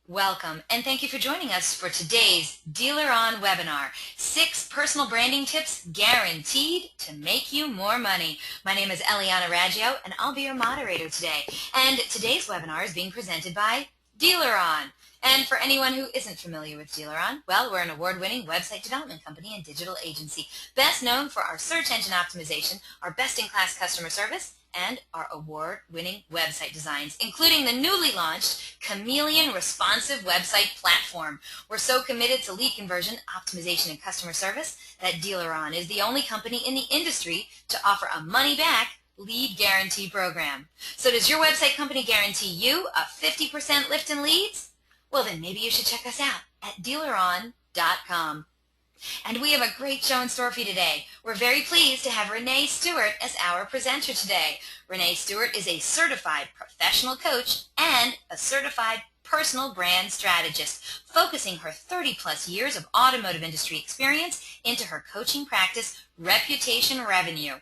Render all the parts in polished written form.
Welcome, and thank you for joining us for today's Dealer On webinar, 6 personal branding tips guaranteed to make you more money. My name is Eliana Raggio, and I'll be your moderator today. And today's webinar is being presented by Dealer On. And for anyone who isn't familiar with Dealer On, well, we're an award-winning website development company and digital agency, best known for our search engine optimization, our best-in-class customer service, and our award-winning website designs, including the newly launched Chameleon Responsive Website Platform. We're so committed to lead conversion, optimization, and customer service that Dealer On is the only company in the industry to offer a money-back lead guarantee program. So does your website company guarantee you a 50% lift in leads? Well, then maybe you should check us out at dealeron.com. And we have a great show in store for you today. We're very pleased to have Renee Stuart as our presenter today. Renee Stuart is a certified professional coach and a certified personal brand strategist, focusing her 30-plus years of automotive industry experience into her coaching practice, Reputation Revenue.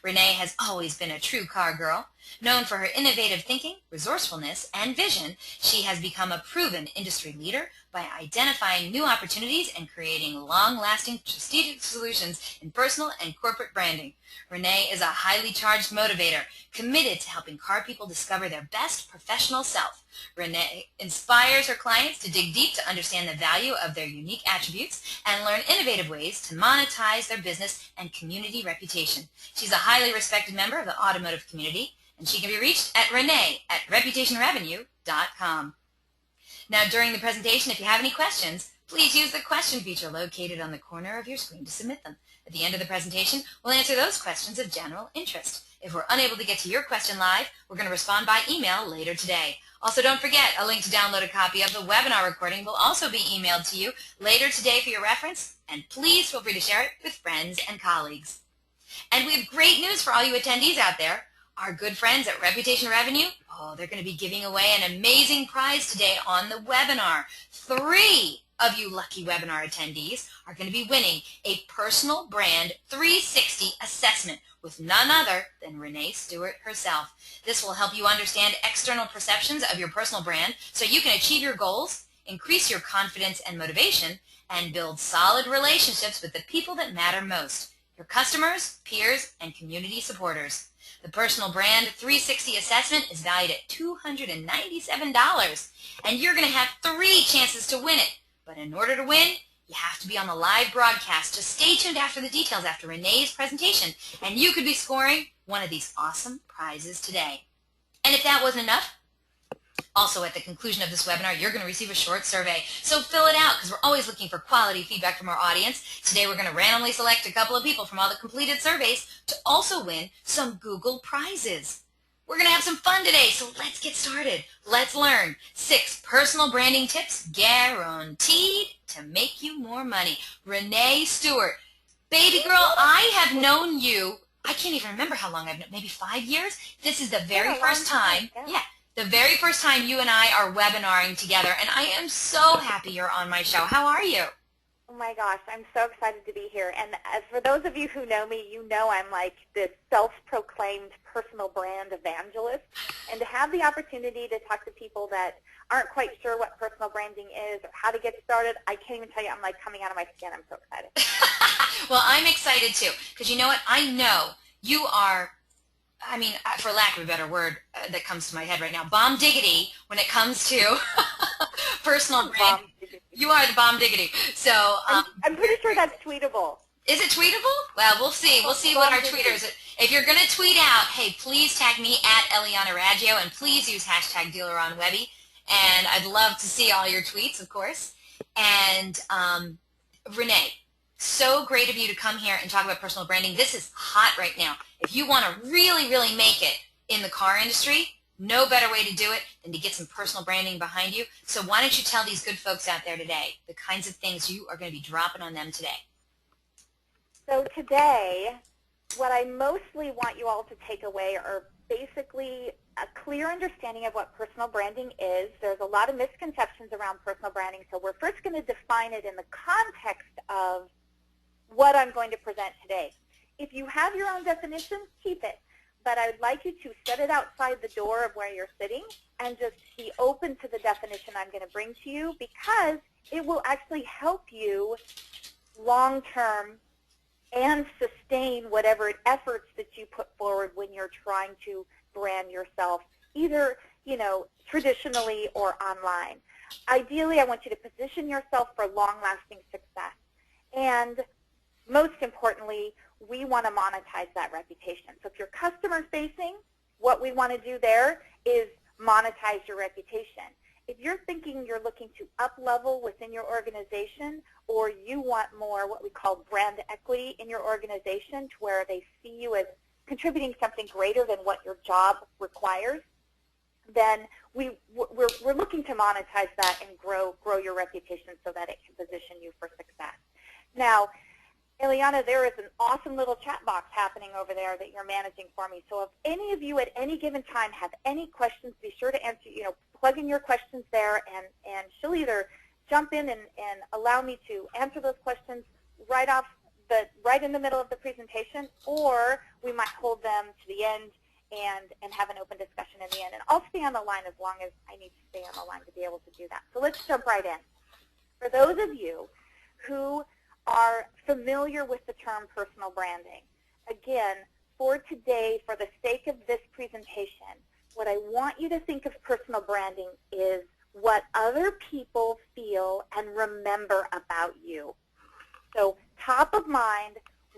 Renee has always been a true car girl. Known for her innovative thinking, resourcefulness, and vision, she has become a proven industry leader by identifying new opportunities and creating long-lasting strategic solutions in personal and corporate branding. Renee is a highly charged motivator, committed to helping car people discover their best professional self. Renee inspires her clients to dig deep to understand the value of their unique attributes and learn innovative ways to monetize their business and community reputation. She's a highly respected member of the automotive community, and she can be reached at Renee@reputationrevenue.com. Now, during the presentation, if you have any questions, please use the question feature located on the corner of your screen to submit them. At the end of the presentation, we'll answer those questions of general interest. If we're unable to get to your question live, we're going to respond by email later today. Also, don't forget, a link to download a copy of the webinar recording will also be emailed to you later today for your reference, and please feel free to share it with friends and colleagues. And we have great news for all you attendees out there. Our good friends at Reputation Revenue, they're going to be giving away an amazing prize today on the webinar. 3 of you lucky webinar attendees are going to be winning a personal brand 360 assessment with none other than Renee Stuart herself. This will help you understand external perceptions of your personal brand so you can achieve your goals, increase your confidence and motivation, and build solid relationships with the people that matter most, your customers, peers, and community supporters. The Personal Brand 360 assessment is valued at $297, and you're going to have 3 chances to win it. But in order to win, you have to be on the live broadcast. Just stay tuned after the details after Renee's presentation, and you could be scoring one of these awesome prizes today. And if that wasn't enough, also, at the conclusion of this webinar, you're going to receive a short survey. So fill it out because we're always looking for quality feedback from our audience. Today, we're going to randomly select a couple of people from all the completed surveys to also win some Google prizes. We're going to have some fun today, so let's get started. Let's learn 6 personal branding tips guaranteed to make you more money. Renee Stuart. Baby girl, I have known you, I can't even remember how long I've known, maybe 5 years? This is the very first time. Yeah. The very first time you and I are webinaring together, and I am so happy you're on my show. How are you? Oh my gosh, I'm so excited to be here. And as for those of you who know me, you know I'm like this self-proclaimed personal brand evangelist. And to have the opportunity to talk to people that aren't quite sure what personal branding is or how to get started, I can't even tell you, I'm like coming out of my skin. I'm so excited. Well, I'm excited too, because you know what? I know you are, I mean, for lack of a better word that comes to my head right now, bomb diggity when it comes to personal brand. You are the bomb diggity. So I'm pretty sure that's tweetable. Is it tweetable? Well, we'll see. We'll see what our tweeters. If you're going to tweet out, hey, please tag me at Eliana Raggio, and please use hashtag DealerOnWebby. And I'd love to see all your tweets, of course. And Renee, so great of you to come here and talk about personal branding. This is hot right now. If you want to really, really make it in the car industry, no better way to do it than to get some personal branding behind you. So why don't you tell these good folks out there today the kinds of things you are going to be dropping on them today? So today, what I mostly want you all to take away are basically a clear understanding of what personal branding is. There's a lot of misconceptions around personal branding, so we're first going to define it in the context of what I'm going to present today. If you have your own definition, keep it. but I would like you to set it outside the door of where you're sitting and just be open to the definition I'm going to bring to you, because it will actually help you long-term and sustain whatever efforts that you put forward when you're trying to brand yourself, either, traditionally or online. Ideally, I want you to position yourself for long-lasting success. And most importantly, we want to monetize that reputation. So if you're customer-facing, what we want to do there is monetize your reputation. If you're thinking you're looking to up-level within your organization, or you want more what we call brand equity in your organization, to where they see you as contributing something greater than what your job requires, then we're looking to monetize that and grow your reputation so that it can position you for success. Now, Eliana, there is an awesome little chat box happening over there that you're managing for me. So if any of you at any given time have any questions, be sure to answer, plug in your questions there, and she'll either jump in and allow me to answer those questions right in the middle of the presentation, or we might hold them to the end and have an open discussion in the end. And I'll stay on the line as long as I need to stay on the line to be able to do that. So let's jump right in. For those of you who are familiar with the term personal branding, again, for today, for the sake of this presentation, what I want you to think of personal branding is what other people feel and remember about you. So top of mind,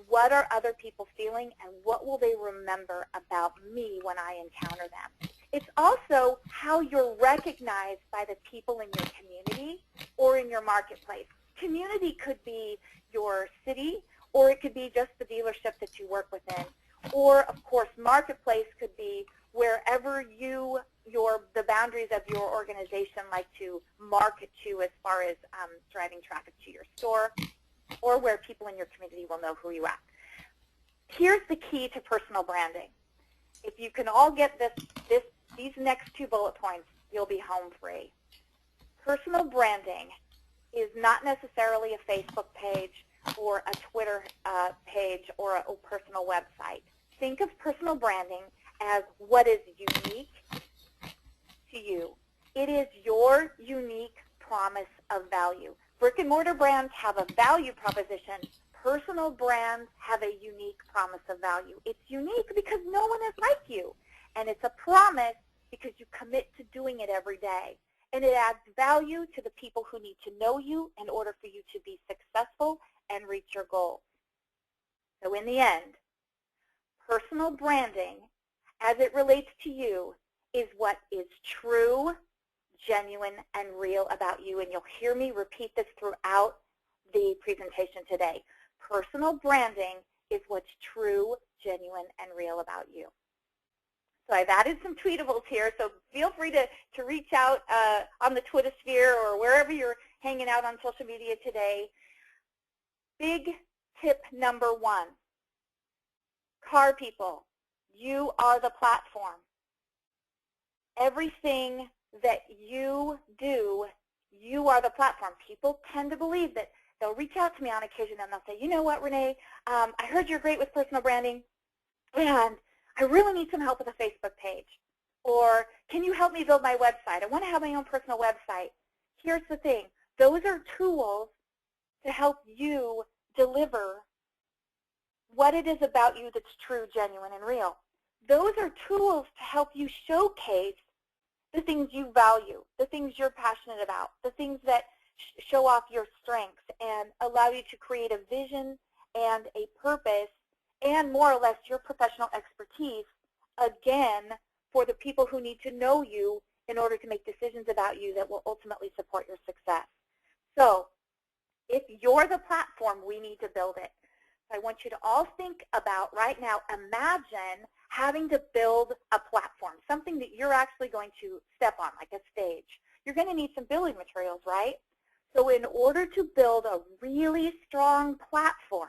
what are other people feeling, and what will they remember about me when I encounter them? It's also how you're recognized by the people in your community or in your marketplace. Community could be your city, or it could be just the dealership that you work within. Or, of course, marketplace could be wherever the boundaries of your organization like to market to, as far as driving traffic to your store, or where people in your community will know who you are. Here's the key to personal branding. If you can all get these next 2 bullet points, you'll be home free. Personal branding is not necessarily a Facebook page or a Twitter page or a personal website. Think of personal branding as what is unique to you. It is your unique promise of value. Brick and mortar brands have a value proposition. Personal brands have a unique promise of value. It's unique because no one is like you. And it's a promise because you commit to doing it every day. And it adds value to the people who need to know you in order for you to be successful and reach your goals. So in the end, personal branding, as it relates to you, is what is true, genuine, and real about you. And you'll hear me repeat this throughout the presentation today. Personal branding is what's true, genuine, and real about you. So I've added some tweetables here, so feel free to reach out on the Twitter sphere or wherever you're hanging out on social media today. Big tip number 1, car people, you are the platform. Everything that you do, you are the platform. People tend to believe that they'll reach out to me on occasion and they'll say, you know what, Renee, I heard you're great with personal branding, and I really need some help with a Facebook page. Or can you help me build my website? I want to have my own personal website. Here's the thing. Those are tools to help you deliver what it is about you that's true, genuine, and real. Those are tools to help you showcase the things you value, the things you're passionate about, the things that show off your strengths and allow you to create a vision and a purpose and more or less your professional expertise, again, for the people who need to know you in order to make decisions about you that will ultimately support your success. So if you're the platform, we need to build it. So I want you to all think about right now, imagine having to build a platform, something that you're actually going to step on, like a stage. You're going to need some building materials, right? So in order to build a really strong platform,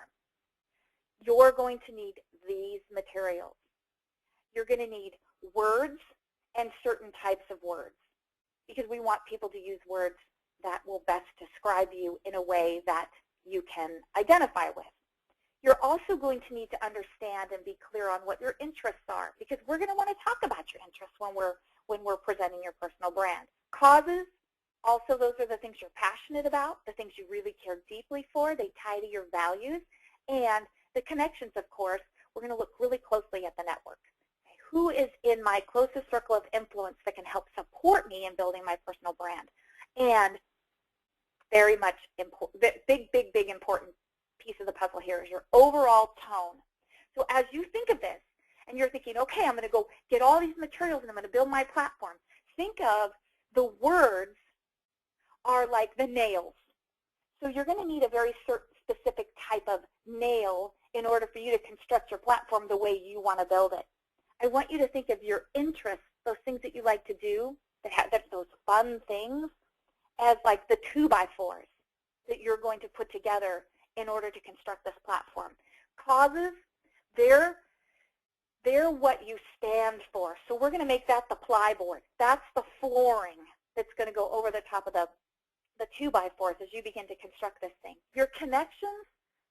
you're going to need these materials. You're going to need words and certain types of words, because we want people to use words that will best describe you in a way that you can identify with. You're also going to need to understand and be clear on what your interests are, because we're going to want to talk about your interests when we're presenting your personal brand. Causes, also those are the things you're passionate about, the things you really care deeply for. They tie to your values. And the connections, of course, we're going to look really closely at the network. Okay, who is in my closest circle of influence that can help support me in building my personal brand? And very much important, big important piece of the puzzle here is your overall tone. So as you think of this, and you're thinking, okay, I'm going to go get all these materials and I'm going to build my platform, think of the words are like the nails. So you're going to need a very specific type of nail in order for you to construct your platform the way you want to build it. I want you to think of your interests, those things that you like to do, that those fun things, as like the 2x4s that you're going to put together in order to construct this platform. Causes, they're what you stand for. So we're going to make that the plyboard. That's the flooring that's going to go over the top of the 2x4s as you begin to construct this thing. Your connections,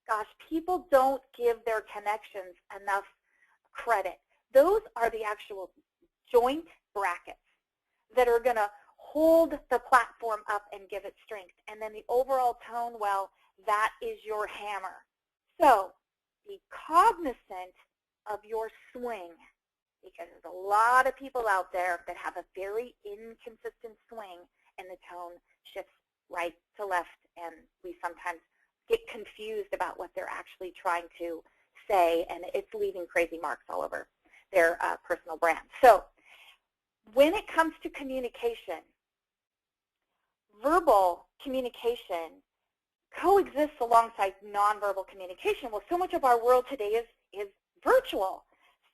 gosh, people don't give their connections enough credit. Those are the actual joint brackets that are going to hold the platform up and give it strength. And then the overall tone, well, that is your hammer. So be cognizant of your swing, because there's a lot of people out there that have a very inconsistent swing, and the tone shifts right to left, and we sometimes get confused about what they're actually trying to say, and it's leaving crazy marks all over their personal brand. So when it comes to communication, verbal communication coexists alongside nonverbal communication. Well, so much of our world today is virtual.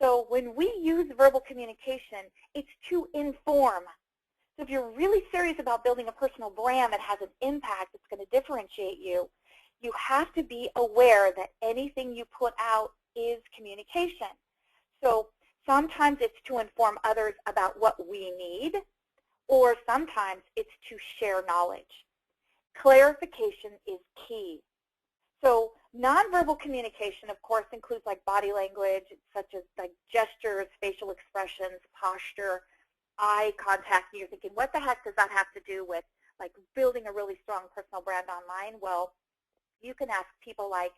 So when we use verbal communication, it's to inform. So if you're really serious about building a personal brand that has an impact that's going to differentiate you, you have to be aware that anything you put out is communication. So sometimes it's to inform others about what we need, or sometimes it's to share knowledge. Clarification is key. So nonverbal communication, of course, includes like body language, such as like gestures, facial expressions, posture, eye contact. And you're thinking, what the heck does that have to do with like building a really strong personal brand online? Well, you can ask people like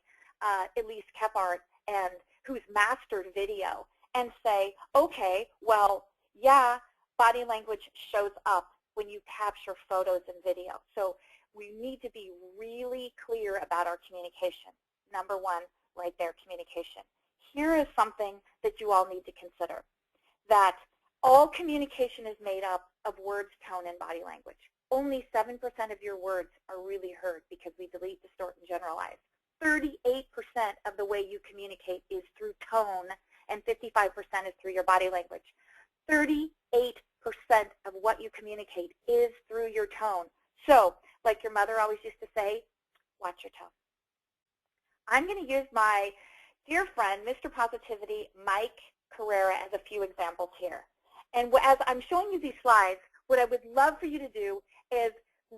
Elise Kephart, and who's mastered video, and say, okay, well, yeah, body language shows up when you capture photos and video. So we need to be really clear about our communication. Number one, right there, communication. Here is something that you all need to consider, that all communication is made up of words, tone, and body language. Only 7% of your words are really heard because we delete, distort, and generalize. 38% of the way you communicate is through tone, and 55% is through your body language. 38% of what you communicate is through your tone. So, like your mother always used to say, watch your tone. I'm going to use my dear friend, Mr. Positivity, Mike Carrera, as a few examples here. And as I'm showing you these slides, what I would love for you to do is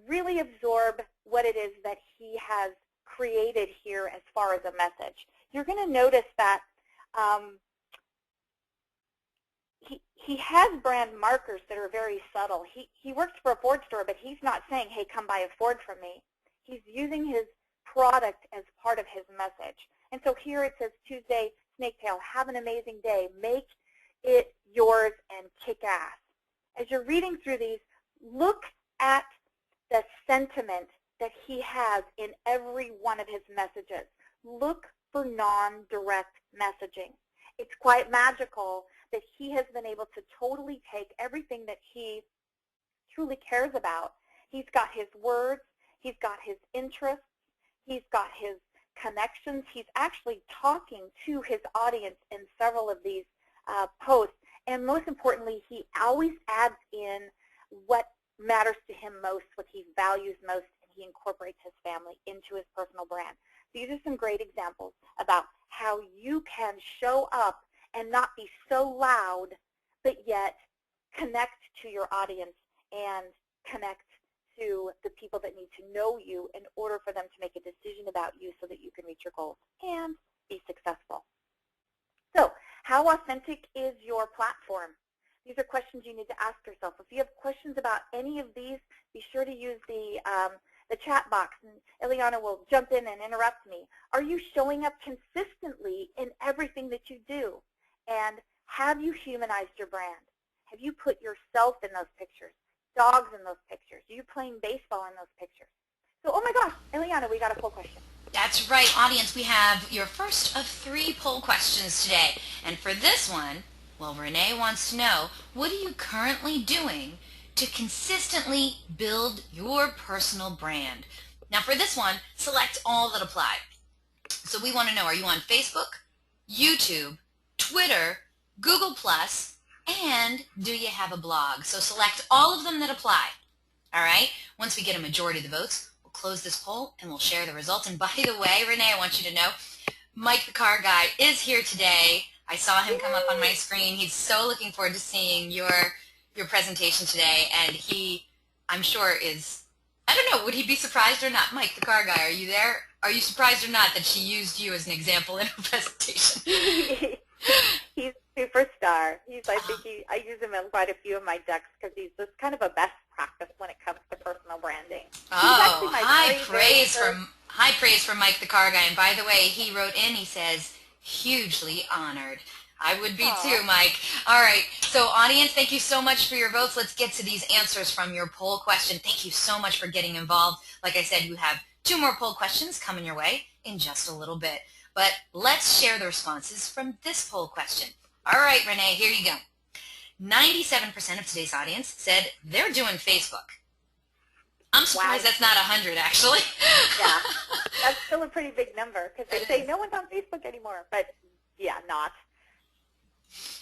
really absorb what it is that he has created here as far as a message. You're going to notice that he has brand markers that are very subtle. He works for a Ford store, but he's not saying, hey, come buy a Ford from me. He's using his product as part of his message. And so here it says, Tuesday, Snaketail, have an amazing day. Make it yours and kick ass. As you're reading through these, look at the sentiment that he has in every one of his messages. Look for non-direct messaging. It's quite magical that he has been able to totally take everything that he truly cares about. He's got his words, he's got his interests, he's got his connections. He's actually talking to his audience in several of these posts. And most importantly, he always adds in what matters to him most, what he values most, and he incorporates his family into his personal brand. These are some great examples about how you can show up and not be so loud, but yet connect to your audience and connect to the people that need to know you in order for them to make a decision about you so that you can reach your goals and be successful. So how authentic is your platform? These are questions you need to ask yourself. If you have questions about any of these, be sure to use the chat box, and Ileana will jump in and interrupt me. Are you showing up consistently in everything that you do? And have you humanized your brand? Have you put yourself in those pictures, dogs in those pictures? Are you playing baseball in those pictures? So, oh my gosh, Ileana, we got a poll question. That's right, audience. We have your first of 3 poll questions today. And for this one, well, Renee wants to know, what are you currently doing to consistently build your personal brand? Now, for this one, select all that apply. So we want to know, are you on Facebook, YouTube, Twitter, Google+, and do you have a blog? So select all of them that apply. All right? Once we get a majority of the votes, we'll close this poll and we'll share the results. And by the way, Renee, I want you to know, Mike the car guy is here today. I saw him come up on my screen. He's so looking forward to seeing your presentation today, and he, I'm sure, is, I don't know, would he be surprised or not? Mike the car guy, are you there? Are you surprised or not that she used you as an example in her presentation? He's a superstar. I use him in quite a few of my decks because he's just kind of a best practice when it comes to personal branding. Oh, high praise from Mike the car guy. And by the way, he wrote in, he says, hugely honored. I would be too, Mike. All right. So, audience, thank you so much for your votes. Let's get to these answers from your poll question. Thank you so much for getting involved. Like I said, you have 2 more poll questions coming your way in just a little bit. But let's share the responses from this poll question. All right, Renee, here you go. 97% of today's audience said they're doing Facebook. I'm surprised that's not 100, actually. Yeah, that's still a pretty big number because they say no one's on Facebook anymore. But, yeah, not.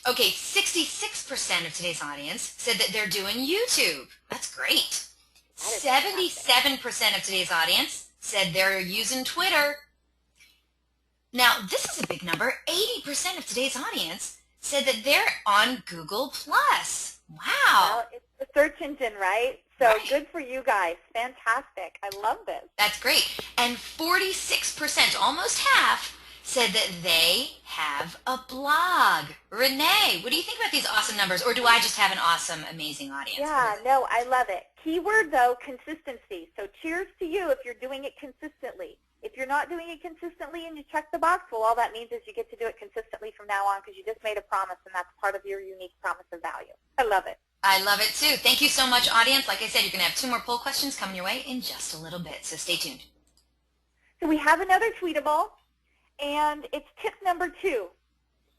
Okay, 66% of today's audience said that they're doing YouTube. That's great. 77% of today's audience said they're using Twitter. Now, this is a big number. 80% of today's audience said that they're on Google+. Wow. Well, it's the search engine, right? So good for you guys. Fantastic. I love this. That's great. And 46%, almost half, said that they have a blog. Renee, what do you think about these awesome numbers? Or do I just have an awesome, amazing audience? Yeah, no, I love it. Keyword, though, consistency. So cheers to you if you're doing it consistently. If you're not doing it consistently and you check the box, well, all that means is you get to do it consistently from now on because you just made a promise, and that's part of your unique promise of value. I love it. I love it, too. Thank you so much, audience. Like I said, you're going to have 2 more poll questions coming your way in just a little bit, so stay tuned. So we have another tweetable, and it's tip number 2.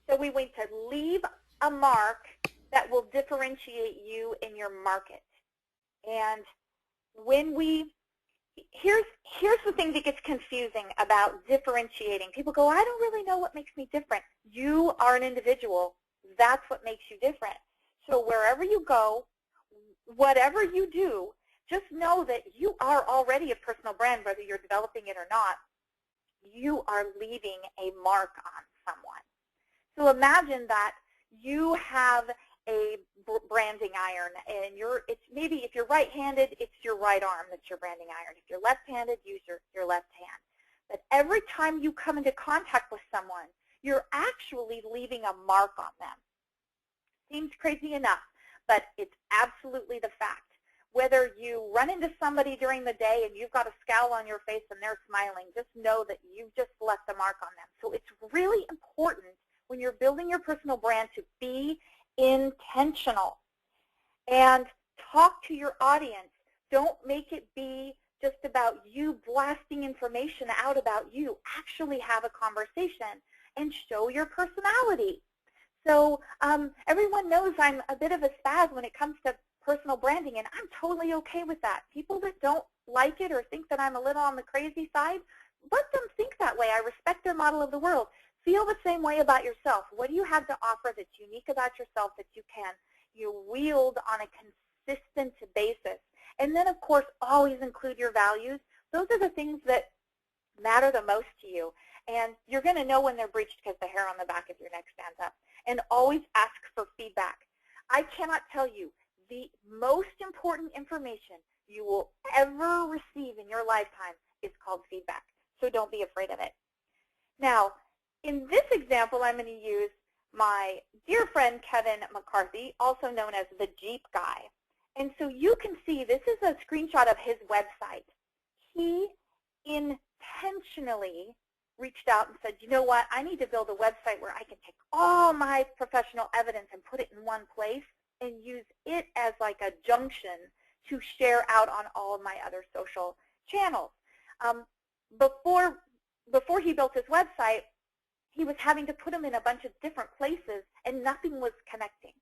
So we want to leave a mark that will differentiate you in your market. And when here's the thing that gets confusing about differentiating. People go, I don't really know what makes me different. You are an individual. That's what makes you different. So wherever you go, whatever you do, just know that you are already a personal brand, whether you're developing it or not. You are leaving a mark on someone. So imagine that you have a branding iron, and maybe if you're right-handed, it's your right arm that's your branding iron. If you're left-handed, use your left hand. But every time you come into contact with someone, you're actually leaving a mark on them. Seems crazy enough, but it's absolutely the fact. Whether you run into somebody during the day and you've got a scowl on your face and they're smiling, just know that you've just left a mark on them. So it's really important when you're building your personal brand to be intentional and talk to your audience. Don't make it be just about you blasting information out about you. Actually have a conversation and show your personality. So everyone knows I'm a bit of a spaz when it comes to personal branding, and I'm totally okay with that. People that don't like it or think that I'm a little on the crazy side, let them think that way. I respect their model of the world. Feel the same way about yourself. What do you have to offer that's unique about yourself that you wield on a consistent basis? And then, of course, always include your values. Those are the things that matter the most to you. And you're going to know when they're breached because the hair on the back of your neck stands up. And always ask for feedback. I cannot tell you the most important information you will ever receive in your lifetime is called feedback. So don't be afraid of it. Now, in this example, I'm going to use my dear friend Kevin McCarthy, also known as the Jeep Guy. And so you can see this is a screenshot of his website. He intentionally reached out and said, you know what, I need to build a website where I can take all my professional evidence and put it in one place and use it as like a junction to share out on all of my other social channels. Before he built his website, he was having to put them in a bunch of different places and nothing was connecting.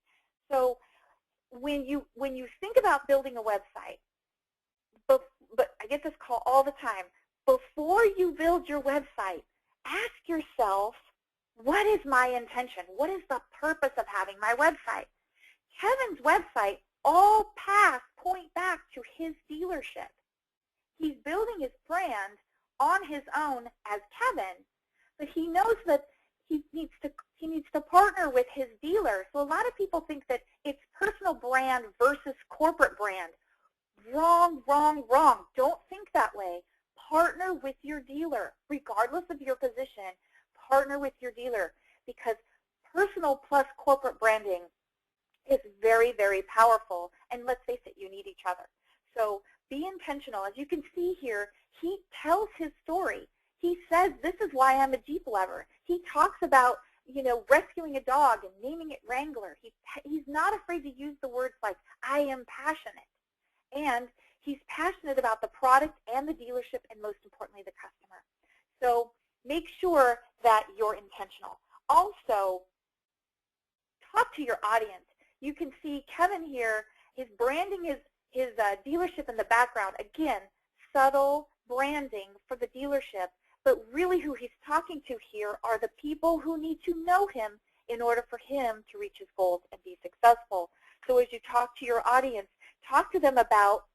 So when you think about building a website, but I get this call all the time, before you build your website, ask yourself, what is my intention? What is the purpose of having my website? Kevin's website, all paths point back to his dealership. He's building his brand on his own as Kevin, but he knows that he needs to partner with his dealer. So a lot of people think that it's personal brand versus corporate brand. Wrong, wrong, wrong. Don't think that way. Partner with your dealer, regardless of your position. Partner with your dealer, because personal plus corporate branding is very, very powerful. And let's face it, you need each other. So be intentional. As you can see here, he tells his story. He says, this is why I'm a Jeep lover. He talks about, you know, rescuing a dog and naming it Wrangler. He's not afraid to use the words like, I am passionate. And he's passionate about the product and the dealership and, most importantly, the customer. So make sure that you're intentional. Also, talk to your audience. You can see Kevin here, his branding is his dealership in the background. Again, subtle branding for the dealership, but really who he's talking to here are the people who need to know him in order for him to reach his goals and be successful. So as you talk to your audience, talk to them about,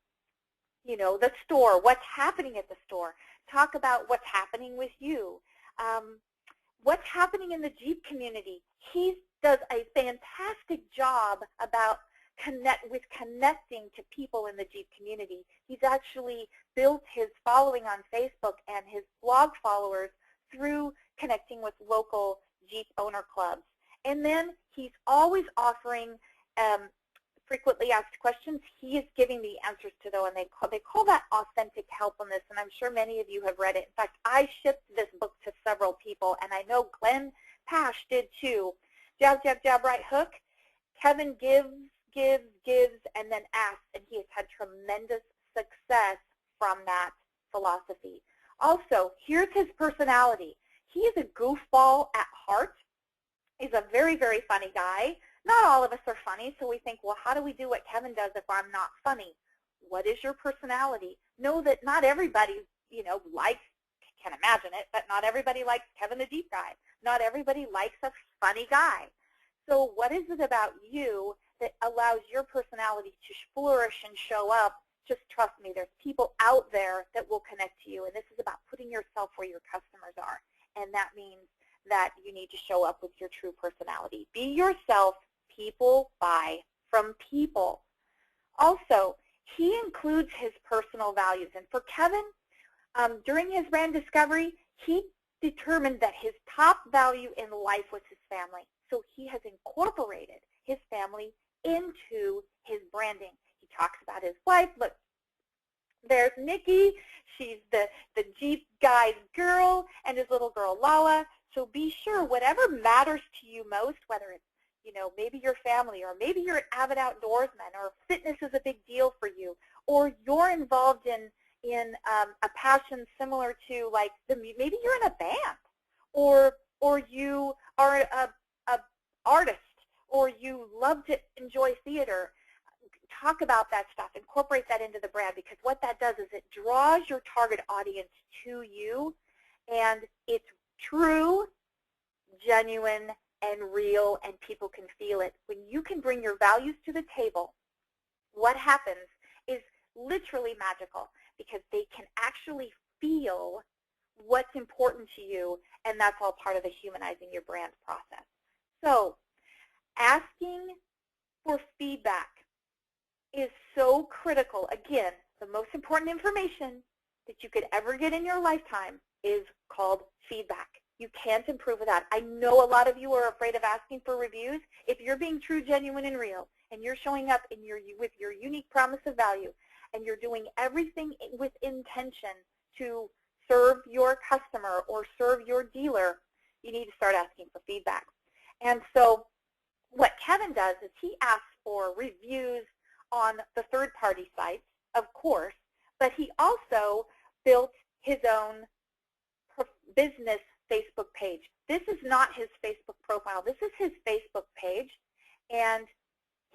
you know, the store, what's happening at the store. Talk about what's happening with you. What's happening in the Jeep community. He does a fantastic job about connecting to people in the Jeep community. He's actually built his following on Facebook and his blog followers through connecting with local Jeep owner clubs. And then he's always offering frequently asked questions. He is giving the answers to those, and they call that authentic helpfulness, and I'm sure many of you have read it. In fact, I shipped this book to several people, and I know Glenn Pash did too. Jab, jab, jab, right hook. Kevin gives, and then asks, and he has had tremendous success from that philosophy. Also, here's his personality. He is a goofball at heart. He's a very, very funny guy. Not all of us are funny, so we think, well, how do we do what Kevin does if I'm not funny? What is your personality? Know that not everybody, you know, likes, can imagine it, but not everybody likes Kevin the Jeep Guy. Not everybody likes a funny guy. So what is it about you that allows your personality to flourish and show up? Just trust me, there's people out there that will connect to you, and this is about putting yourself where your customers are, and that means that you need to show up with your true personality. Be yourself. People buy from people. Also, he includes his personal values, and for Kevin, during his brand discovery, he determined that his top value in life was his family, so he has incorporated his family into his branding. He talks about his wife. Look, there's Nikki. She's the Jeep Guy's girl, and his little girl Lala. So be sure, whatever matters to you most, whether it's, you know, maybe your family, or maybe you're an avid outdoorsman, or fitness is a big deal for you, or you're involved in a passion similar to, like, maybe you're in a band, or you are a artist, or you love to enjoy theater. Talk about that stuff. Incorporate that into the brand, because what that does is it draws your target audience to you, and it's true, genuine, and real, and people can feel it. When you can bring your values to the table, what happens is literally magical, because they can actually feel what's important to you, and that's all part of the humanizing your brand process. So asking for feedback is so critical. Again, the most important information that you could ever get in your lifetime is called feedback. You can't improve without. I know a lot of you are afraid of asking for reviews. If you're being true, genuine, and real, and you're showing up with your unique promise of value, and you're doing everything with intention to serve your customer or serve your dealer, you need to start asking for feedback. And so what Kevin does is he asks for reviews on the third-party sites, of course, but he also built his own business Facebook page. This is not his Facebook profile. This is his Facebook page, and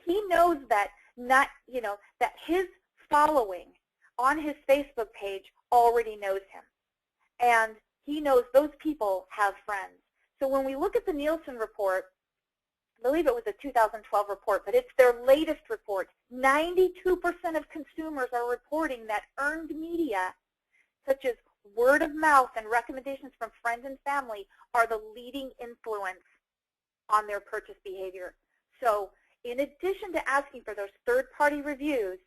he knows that that his following on his Facebook page already knows him, and he knows those people have friends. So when we look at the Nielsen report, I believe it was a 2012 report, but it's their latest report. 92% of consumers are reporting that earned media, such as word of mouth and recommendations from friends and family, are the leading influence on their purchase behavior. So in addition to asking for those third-party reviews,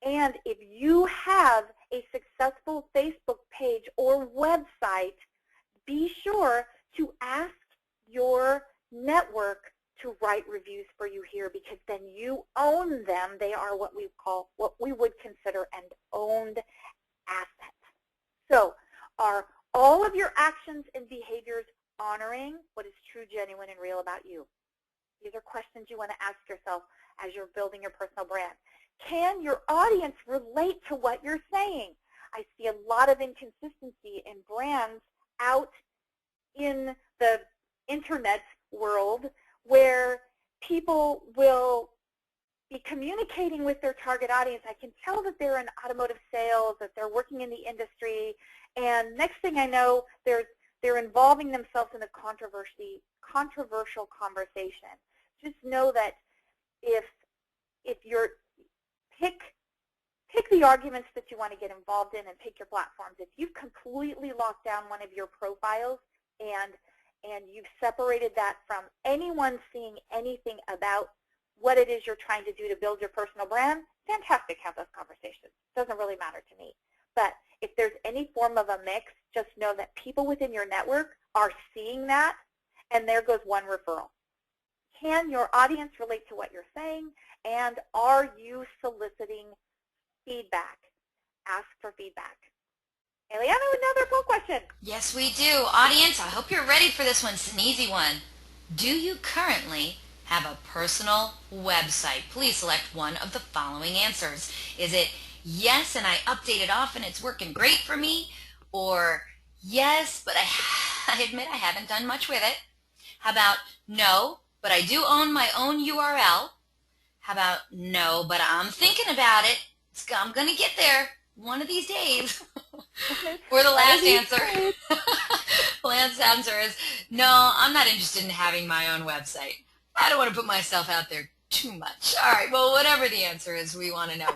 and if you have a successful Facebook page or website, be sure to ask your network to write reviews for you here, because then you own them. They are what we would consider an owned asset. So are all of your actions and behaviors honoring what is true, genuine, and real about you? These are questions you want to ask yourself as you're building your personal brand. Can your audience relate to what you're saying? I see a lot of inconsistency in brands out in the internet world where people will be communicating with their target audience. I can tell that they're in automotive sales, that they're working in the industry, and next thing I know, they're involving themselves in a controversial conversation. Just know that if you're pick the arguments that you want to get involved in and pick your platforms. If you've completely locked down one of your profiles and you've separated that from anyone seeing anything about what it is you're trying to do to build your personal brand, fantastic, have those conversations. It doesn't really matter to me. But if there's any form of a mix, just know that people within your network are seeing that, and there goes one referral. Can your audience relate to what you're saying, and are you soliciting feedback? Ask for feedback. Eliana, another poll question. Yes, we do. Audience, I hope you're ready for this one. It's an easy one. Do you currently have a personal website? Please select one of the following answers. Is it yes, and I update it often, it's working great for me? Or yes, but I admit I haven't done much with it? How about no, but I do own my own URL? How about no, but I'm thinking about it. I'm going to get there one of these days. Or the last answer. The last answer is no, I'm not interested in having my own website. I don't want to put myself out there too much. All right, well, whatever the answer is, we want to know.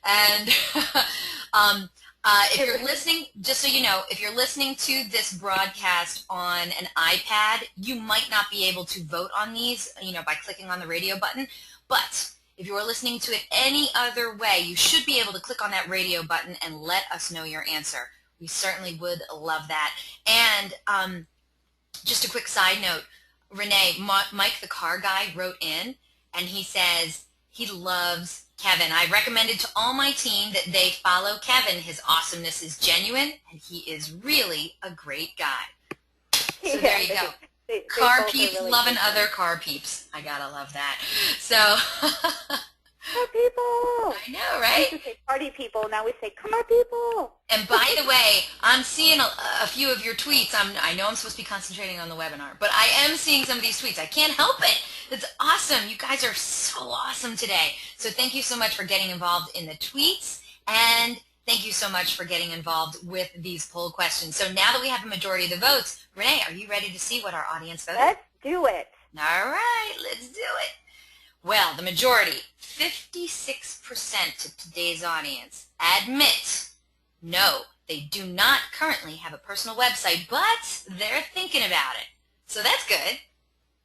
And if you're listening, just so you know, if you're listening to this broadcast on an iPad, you might not be able to vote on these, by clicking on the radio button. But if you are listening to it any other way, you should be able to click on that radio button and let us know your answer. We certainly would love that. And just a quick side note, Renee, Mike the car guy wrote in, and he says he loves Kevin. I recommended to all my team that they follow Kevin. His awesomeness is genuine, and he is really a great guy. So there you go. Car peeps really loving other car peeps. I gotta love that. So car people. I know, right? We used to say party people. Now we say car people. And by the way, I'm seeing a few of your tweets. I know I'm supposed to be concentrating on the webinar, but I am seeing some of these tweets. I can't help it. It's awesome. You guys are so awesome today. So thank you so much for getting involved in the tweets, and thank you so much for getting involved with these poll questions. So now that we have a majority of the votes, Renee, are you ready to see what our audience voted? Let's do it. All right, let's do it. Well, the majority, 56% of today's audience, admit no, they do not currently have a personal website, but they're thinking about it. So that's good.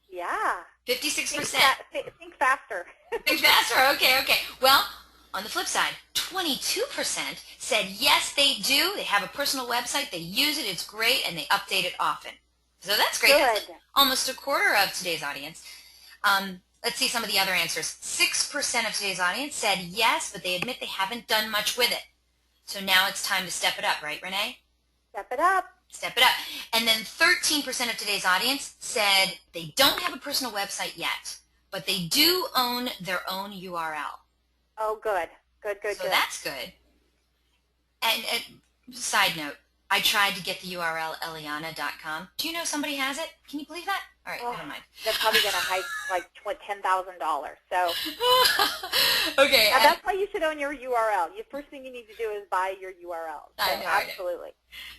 Yeah. 56%. Think faster. Think faster. Okay. Well, On the flip side, 22% said yes, they do. They have a personal website, they use it, it's great, and they update it often. So that's great. Good. That's almost a quarter of today's audience. Let's see some of the other answers. 6% of today's audience said yes, but they admit they haven't done much with it. So now it's time to step it up, right, Renee? Step it up. Step it up. And then 13% of today's audience said they don't have a personal website yet, but they do own their own URL. Oh, good. Good. So that's good. And side note, I tried to get the URL Eliana.com. Do you know somebody has it? Can you believe that? All right, never mind. They're probably going to hike like $10,000. So okay. that's why you should own your URL. The first thing you need to do is buy your URL. So I know, absolutely.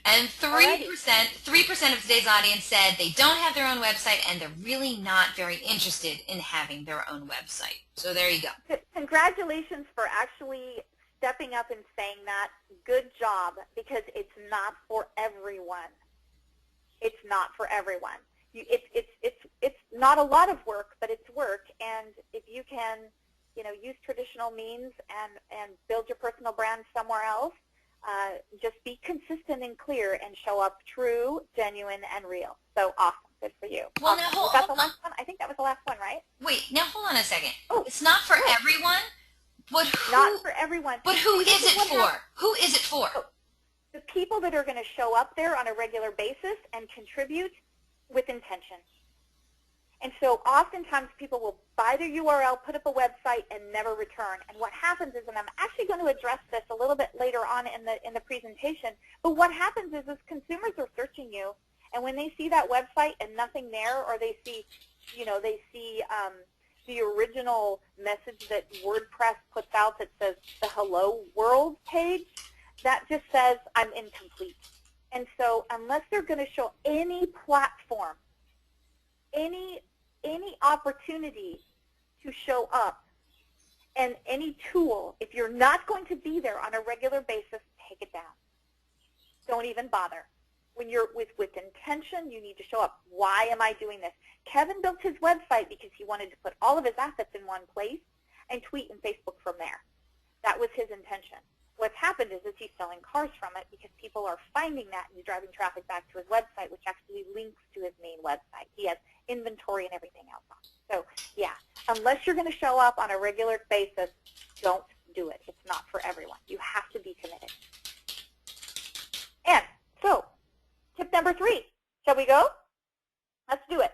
And 3% of today's audience said they don't have their own website and they're really not very interested in having their own website. So there you go. Congratulations for actually stepping up and saying that. Good job, because it's not for everyone. It's not for everyone. It's not a lot of work, but it's work. And if you can, use traditional means and build your personal brand somewhere else, just be consistent and clear and show up true, genuine, and real. So awesome. Good for you. Well, awesome. now Was that the last one? I think that was the last one, right? Wait, now hold on a second. Oh, it's not for everyone, but who? Not for everyone. But who is it for? Who is it for? The people that are going to show up there on a regular basis and contribute with intention. And so oftentimes people will buy their URL, put up a website, and never return. And what happens is, and I'm actually going to address this a little bit later on in the presentation, but what happens is consumers are searching you, and when they see that website and nothing there, or they see, the original message that WordPress puts out that says the Hello World page, that just says I'm incomplete. And so unless they're going to show any platform, any opportunity to show up, and any tool, if you're not going to be there on a regular basis, take it down. Don't even bother. When you're with intention, you need to show up. Why am I doing this? Kevin built his website because he wanted to put all of his assets in one place and tweet and Facebook from there. That was his intention. What's happened is he's selling cars from it because people are finding that and he's driving traffic back to his website, which actually links to his main website. He has inventory and everything else on. So, yeah, unless you're going to show up on a regular basis, don't do it. It's not for everyone. You have to be committed. And so, tip number 3. Shall we go? Let's do it.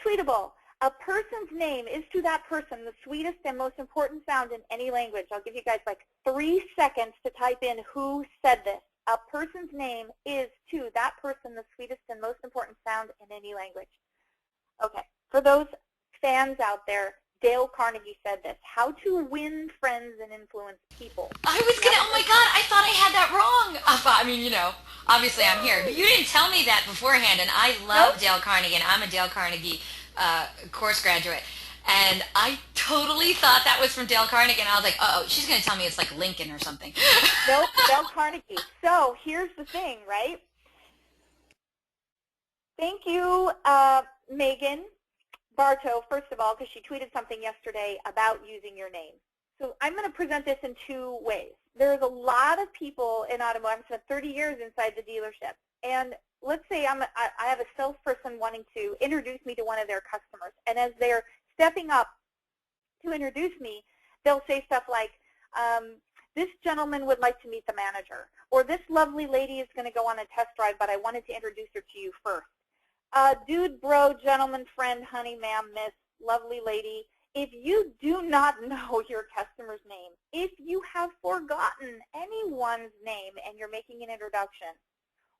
Tweetable. A person's name is to that person the sweetest and most important sound in any language. I'll give you guys like 3 seconds to type in who said this. A person's name is to that person the sweetest and most important sound in any language. Okay. For those fans out there, Dale Carnegie said this: how to win friends and influence people. I was going to, oh my God, I thought I had that wrong. I mean, obviously I'm here. But you didn't tell me that beforehand, and I love Dale Carnegie, and I'm a Dale Carnegie course graduate. And I totally thought that was from Dale Carnegie, and I was like, uh-oh, she's going to tell me it's like Lincoln or something. Nope, Dale Carnegie. So here's the thing, right? Thank you, Megan Bartow, first of all, because she tweeted something yesterday about using your name. So I'm going to present this in 2 ways. There's a lot of people in automotive. I've spent 30 years inside the dealership. And let's say I have a salesperson wanting to introduce me to one of their customers. And as they're stepping up to introduce me, they'll say stuff like, this gentleman would like to meet the manager. Or this lovely lady is going to go on a test drive, but I wanted to introduce her to you first. Dude, bro, gentleman, friend, honey, ma'am, miss, lovely lady, if you do not know your customer's name, if you have forgotten anyone's name and you're making an introduction,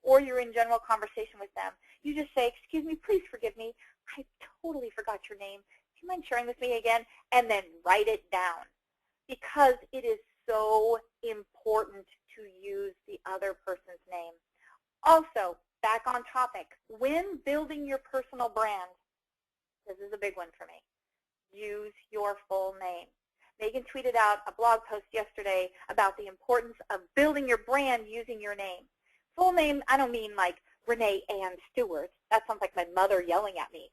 or you're in general conversation with them, you just say, excuse me, please forgive me, I totally forgot your name. Do you mind sharing with me again? And then write it down, because it is so important to use the other person's name. Also, back on topic, when building your personal brand, this is a big one for me, use your full name. Megan tweeted out a blog post yesterday about the importance of building your brand using your name. Full name, I don't mean like Renee Ann Stuart. That sounds like my mother yelling at me.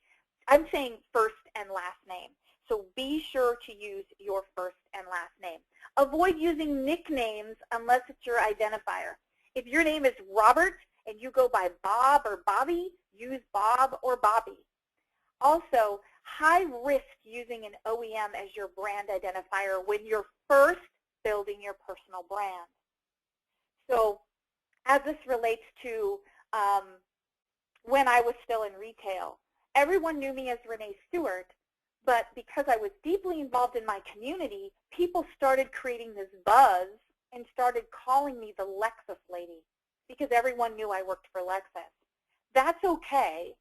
I'm saying first and last name. So be sure to use your first and last name. Avoid using nicknames unless it's your identifier. If your name is Robert and you go by Bob or Bobby, use Bob or Bobby. Also, high risk using an OEM as your brand identifier when you're first building your personal brand. So as this relates to when I was still in retail, everyone knew me as Renee Stuart, but because I was deeply involved in my community, people started creating this buzz and started calling me the Lexus lady because everyone knew I worked for Lexus. That's okay.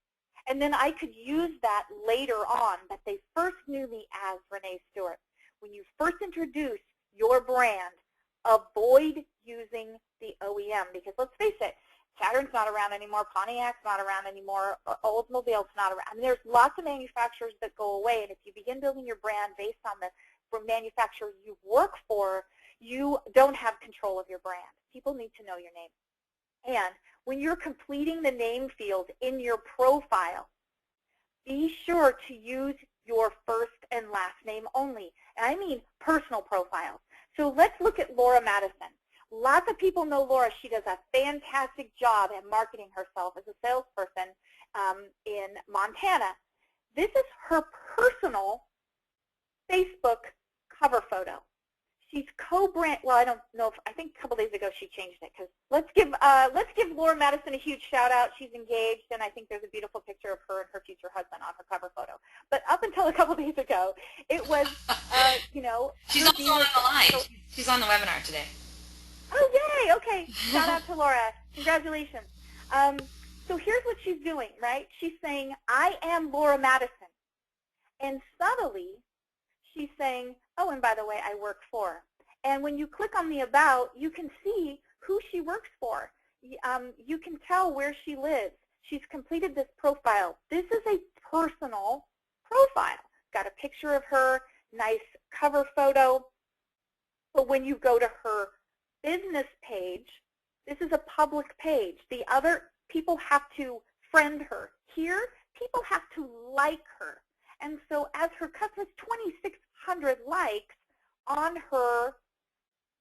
And then I could use that later on, but they first knew me as Renee Stuart. When you first introduce your brand, avoid using the OEM because let's face it, Saturn's not around anymore, Pontiac's not around anymore, Oldsmobile's not around. I mean, there's lots of manufacturers that go away, and if you begin building your brand based on the manufacturer you work for, you don't have control of your brand. People need to know your name. And when you're completing the name field in your profile, be sure to use your first and last name only. And I mean personal profiles. So let's look at Laura Madison. Lots of people know Laura. She does a fantastic job at marketing herself as a salesperson in Montana. This is her personal Facebook cover photo. She's co-brand. Well, I don't know if I think a couple days ago she changed it. Because let's give Laura Madison a huge shout out. She's engaged, and I think there's a beautiful picture of her and her future husband on her cover photo. But up until a couple days ago, it was you know. She's also on the live. She's on the webinar today. Oh, yay! Okay, shout out to Laura. Congratulations. So here's what she's doing, right? She's saying, I am Laura Madison. And subtly, she's saying, oh, and by the way, I work for. And when you click on the About, you can see who she works for. You can tell where she lives. She's completed this profile. This is a personal profile. Got a picture of her, nice cover photo. But when you go to her business page, this is a public page. The other people have to friend her. Here, people have to like her. And so as her customers, 2,600 likes on her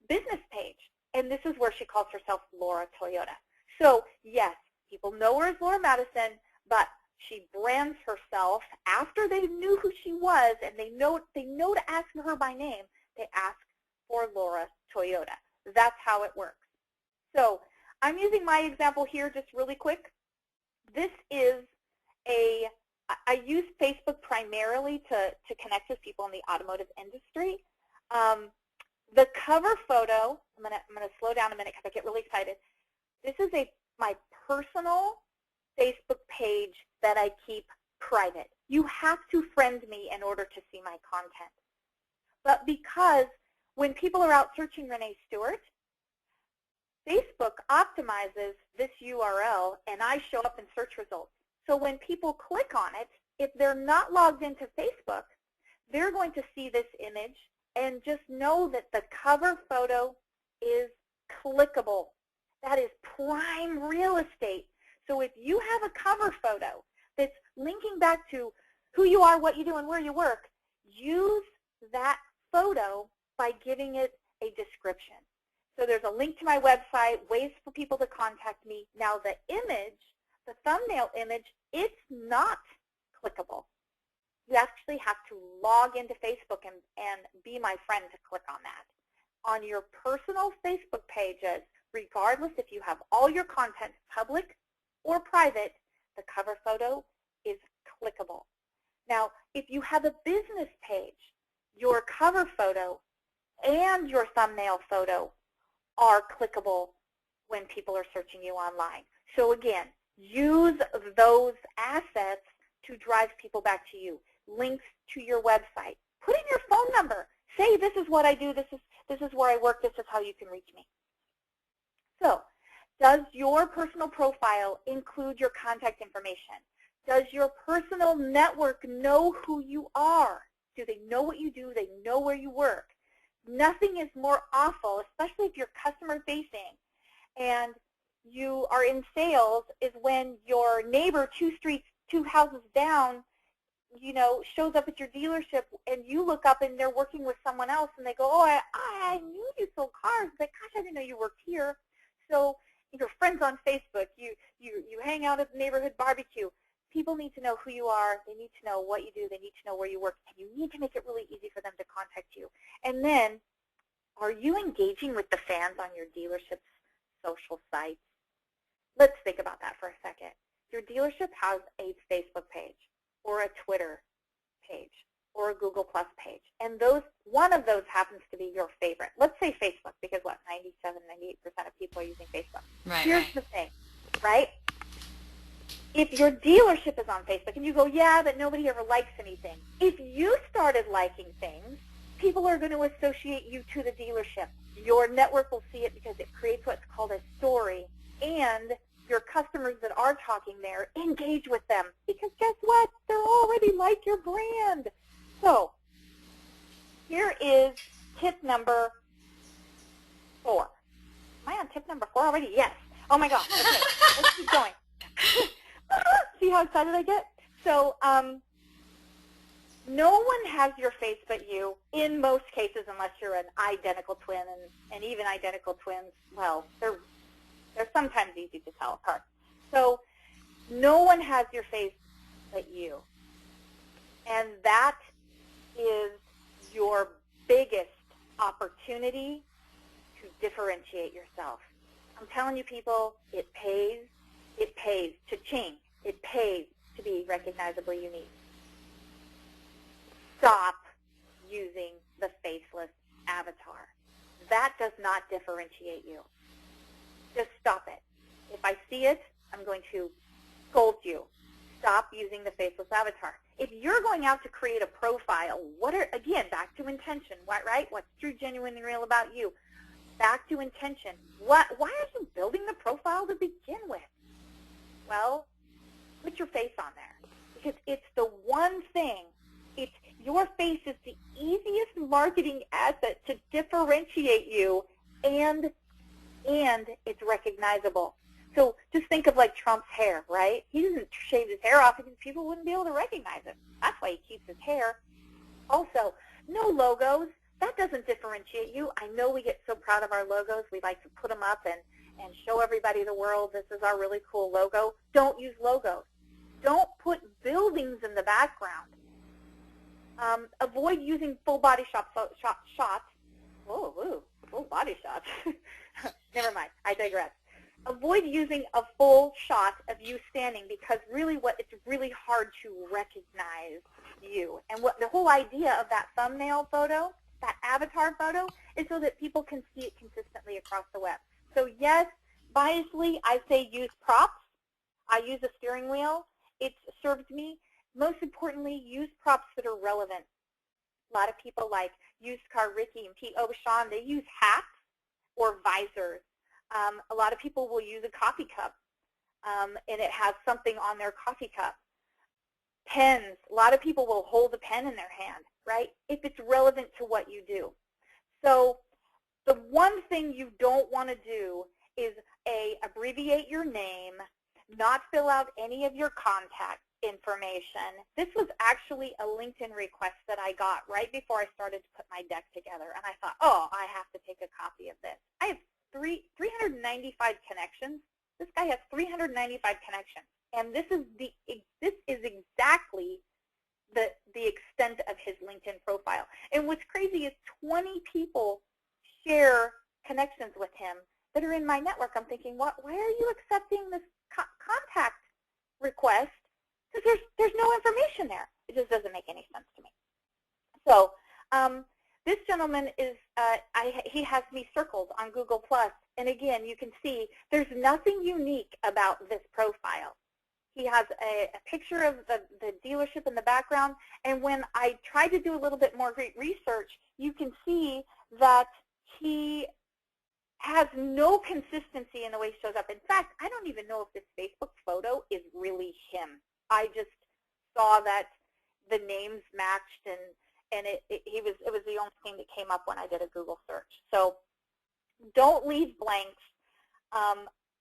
business page. And this is where she calls herself Laura Toyota. So yes, people know her as Laura Madison, but she brands herself after they knew who she was, and they know to ask her by name. They ask for Laura Toyota. That's how it works. So I'm using my example here just really quick. This is I use Facebook primarily to connect with people in the automotive industry. The cover photo, I'm gonna slow down a minute because I get really excited. This is my personal Facebook page that I keep private. You have to friend me in order to see my content. But because when people are out searching Renee Stuart, Facebook optimizes this URL, and I show up in search results. So when people click on it, if they're not logged into Facebook, they're going to see this image and just know that the cover photo is clickable. That is prime real estate. So if you have a cover photo that's linking back to who you are, what you do, and where you work, use that photo by giving it a description. So there's a link to my website, ways for people to contact me. Now the image, the thumbnail image, it's not clickable. You actually have to log into Facebook and be my friend to click on that. On your personal Facebook pages, regardless if you have all your content public or private, the cover photo is clickable. Now, if you have a business page, your cover photo and your thumbnail photo are clickable when people are searching you online. So again, use those assets to drive people back to you. Links to your website. Put in your phone number. Say, this is what I do, this is where I work, this is how you can reach me. So, does your personal profile include your contact information? Does your personal network know who you are? Do they know what you do? They know where you work? Nothing is more awful, especially if you're customer facing and you are in sales, is when your neighbor 2 houses down shows up at your dealership and you look up and they're working with someone else and they go, oh, I knew you sold cars, but gosh, I didn't know you worked here. So your friends on Facebook, you hang out at the neighborhood barbecue. People need to know who you are. They need to know what you do. They need to know where you work. And you need to make it really easy for them to contact you. And then, are you engaging with the fans on your dealership's social sites? Let's think about that for a second. Your dealership has a Facebook page or a Twitter page or a Google Plus page. And one of those happens to be your favorite. Let's say Facebook, because 97, 98% of people are using Facebook. Right, Here's the thing, right? If your dealership is on Facebook and you go, yeah, but nobody ever likes anything. If you started liking things, people are going to associate you to the dealership. Your network will see it because it creates what's called a story. And your customers that are talking there, engage with them. Because guess what? They're already like your brand. So here is tip number 4. Am I on tip number 4 already? Yes. Oh, my gosh. Okay. Let's keep going. See how excited I get? So no one has your face but you in most cases, unless you're an identical twin. And even identical twins, well, they're sometimes easy to tell apart. So no one has your face but you. And that is your biggest opportunity to differentiate yourself. I'm telling you, people, it pays. It pays to change. It pays to be recognizably unique. Stop using the faceless avatar. That does not differentiate you. Just stop it. If I see it, I'm going to scold you. Stop using the faceless avatar. If you're going out to create a profile, again, back to intention, right? What's true, genuine, and real about you? Back to intention. Why are you building the profile to begin with? Well, put your face on there, because it's the one thing. Your face is the easiest marketing asset to differentiate you, and it's recognizable. So just think of like Trump's hair, right? He doesn't shave his hair off because people wouldn't be able to recognize him. That's why he keeps his hair. Also, no logos. That doesn't differentiate you. I know we get so proud of our logos. We like to put them up and show everybody the world, this is our really cool logo. Don't use logos. Don't put buildings in the background. Avoid using full body shots. Whoa, full body shots. Never mind, I digress. Avoid using a full shot of you standing, because really it's really hard to recognize you. And what the whole idea of that thumbnail photo, that avatar photo, is so that people can see it consistently across the web. So yes, biasly, I say use props. I use a steering wheel. It served me. Most importantly, use props that are relevant. A lot of people like Used Car Ricky and Pete Obashan, they use hats or visors. A lot of people will use a coffee cup, and it has something on their coffee cup. Pens. A lot of people will hold a pen in their hand, right, if it's relevant to what you do. So the one thing you don't want to do is abbreviate your name, not fill out any of your contact information. This was actually a LinkedIn request that I got right before I started to put my deck together, and I thought, oh, I have to take a copy of this. I have 395 connections. This guy has 395 connections, and this is exactly the extent of his LinkedIn profile. And what's crazy is 20 people share connections with him that are in my network. I'm thinking, why are you accepting this contact request? Because there's no information there. It just doesn't make any sense to me. So this gentleman is, he has me circled on Google+. And again, you can see there's nothing unique about this profile. He has a picture of the dealership in the background. And when I tried to do a little bit more great research, you can see that he has no consistency in the way he shows up. In fact, I don't even know if this Facebook photo is really him. I just saw that the names matched, and it was the only thing that came up when I did a Google search. So don't leave blanks.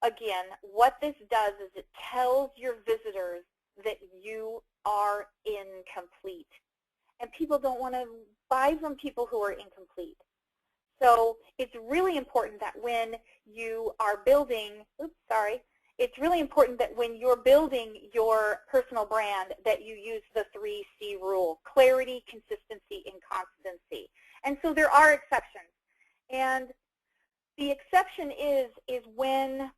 Again, what this does is it tells your visitors that you are incomplete. And people don't want to buy from people who are incomplete. So it's really important that when you are building, it's really important that when you're building your personal brand that you use the 3C rule: clarity, consistency, and constancy. And so there are exceptions. And the exception is when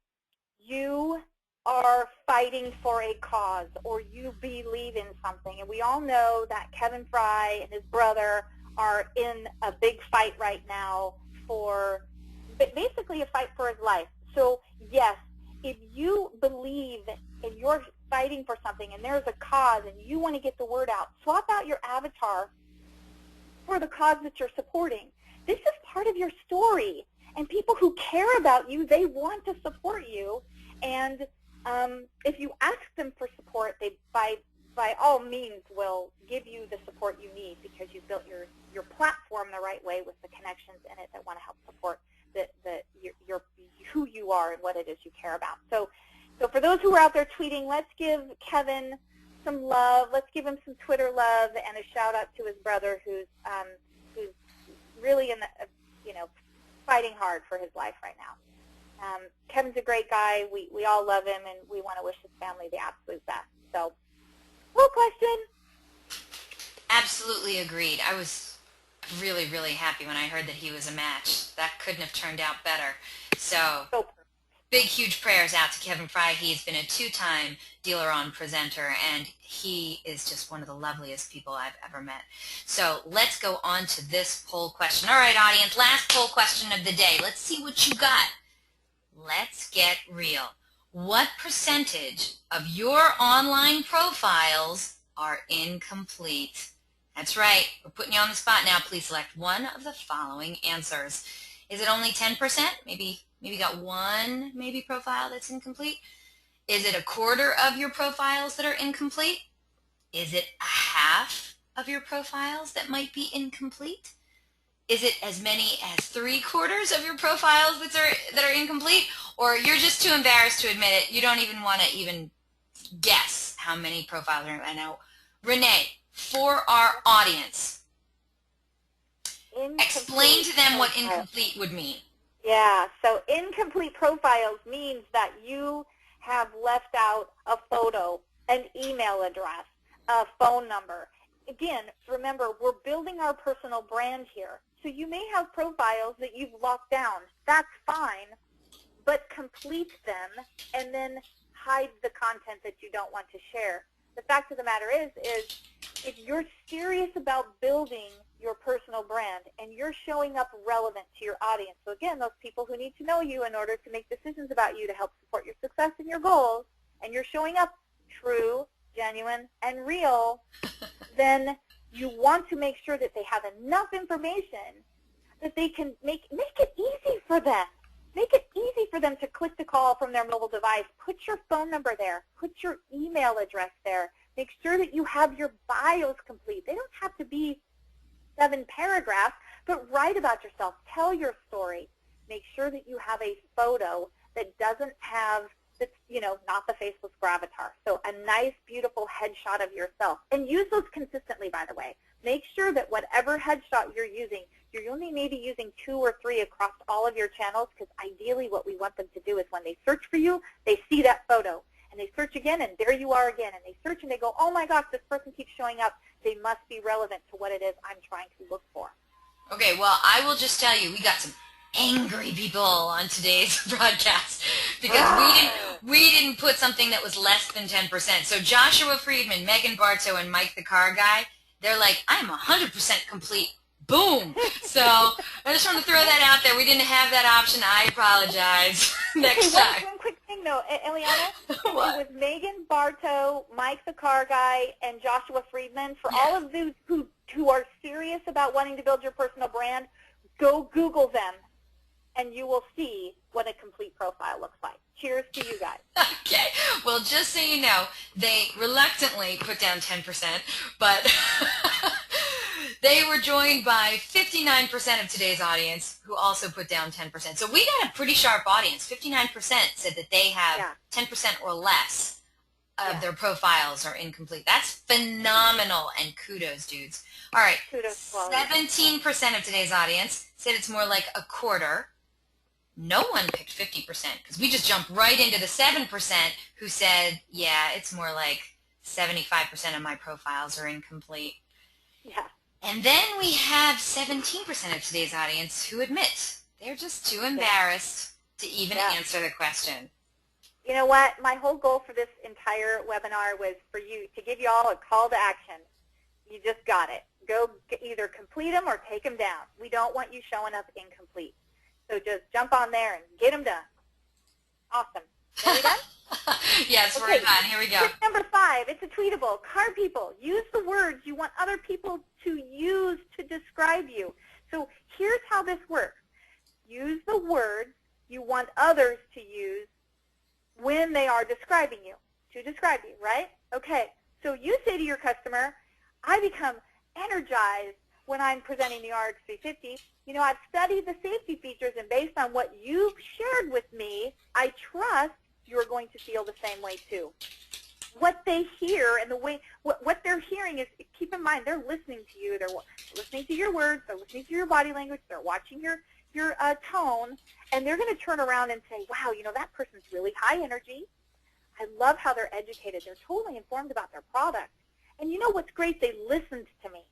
you are fighting for a cause or you believe in something. And we all know that Kevin Fry and his brother are in a big fight right now for basically a fight for his life. So yes, if you believe and you're fighting for something and there's a cause and you want to get the word out, swap out your avatar for the cause that you're supporting. This is part of your story. And people who care about you, they want to support you. And if you ask them for support, they by all means will give you the support you need because you've built your platform the right way with the connections in it that want to help support your who you are and what it is you care about. So for those who are out there tweeting, let's give Kevin some love. Let's give him some Twitter love and a shout out to his brother who's really in the fighting hard for his life right now. Kevin's a great guy. We all love him, and we want to wish his family the absolute best. So, cool question. Absolutely agreed. I was really, really happy when I heard that he was a match. That couldn't have turned out better. So big, huge prayers out to Kevin Fry. He's been a 2-time Dealer-On presenter, and he is just one of the loveliest people I've ever met. So let's go on to this poll question. All right, audience, last poll question of the day. Let's see what you got. Let's get real. What percentage of your online profiles are incomplete? That's right. We're putting you on the spot now. Please select one of the following answers. Is it only 10%? Maybe got one profile that's incomplete. Is it a quarter of your profiles that are incomplete? Is it a half of your profiles that might be incomplete? Is it as many as 3/4 of your profiles that are incomplete? Or you're just too embarrassed to admit it, you don't even want to even guess how many profiles are incomplete? Now, Renee, for our audience, explain to them what incomplete would mean. Yeah, so incomplete profiles means that you have left out a photo, an email address, a phone number. Again, remember, we're building our personal brand here. So you may have profiles that you've locked down. That's fine, but complete them and then hide the content that you don't want to share. The fact of the matter is if you're serious about building your personal brand and you're showing up relevant to your audience, so again, those people who need to know you in order to make decisions about you to help support your success and your goals, and you're showing up true, genuine, and real, then you want to make sure that they have enough information that they can make it easy for them. Make it easy for them to click the call from their mobile device. Put your phone number there. Put your email address there. Make sure that you have your bios complete. They don't have to be 7 paragraphs, but write about yourself. Tell your story. Make sure that you have a photo that doesn't have, that's, not the faceless gravatar. So a nice, beautiful headshot of yourself. And use those consistently, by the way. Make sure that whatever headshot you're using, you're only maybe using 2 or 3 across all of your channels, because ideally what we want them to do is when they search for you, they see that photo. And they search again, and there you are again. And they search, and they go, oh, my gosh, this person keeps showing up. They must be relevant to what it is I'm trying to look for. Okay, well, I will just tell you, we got some angry people on today's broadcast because we didn't put something that was less than 10%. So Joshua Friedman, Megan Bartow, and Mike the Car Guy, they're like, I'm 100% complete. Boom. So I just want to throw that out there. We didn't have that option. I apologize. Next time. One quick thing, though, Eliana. What? It was Megan Bartow, Mike the Car Guy, and Joshua Friedman. For all of those who are serious about wanting to build your personal brand, go Google them, and you will see what a complete profile looks like. Cheers to you guys. Okay. Well, just so you know, they reluctantly put down 10%, but they were joined by 59% of today's audience who also put down 10%. So we got a pretty sharp audience. 59% said that they have 10% or less of their profiles are incomplete. That's phenomenal, and kudos, dudes. All right, Kudos. 17% of today's audience said it's more like a quarter. No one picked 50% because we just jumped right into the 7% who said, yeah, it's more like 75% of my profiles are incomplete. Yeah. And then we have 17% of today's audience who admit they're just too embarrassed to even answer the question. You know what? My whole goal for this entire webinar was for you to give you all a call to action. You just got it. Go either complete them or take them down. We don't want you showing up incomplete. So just jump on there and get them done. Awesome. Are we done? Yes, okay. We're done. Here we go. Tip number 5, it's a tweetable. Car people, use the words you want other people to use to describe you. So here's how this works. Use the words you want others to use when they are describing you, to describe you, right? Okay, so you say to your customer, I become energized when I'm presenting the RX350. You know, I've studied the safety features, and based on what you've shared with me, I trust you're going to feel the same way too. What they hear and the way, what they're hearing is, keep in mind, they're listening to you. They're listening to your words. They're listening to your body language. They're watching your tone, and they're going to turn around and say, wow, you know, that person's really high energy. I love how they're educated. They're totally informed about their product. And you know what's great? They listened to me.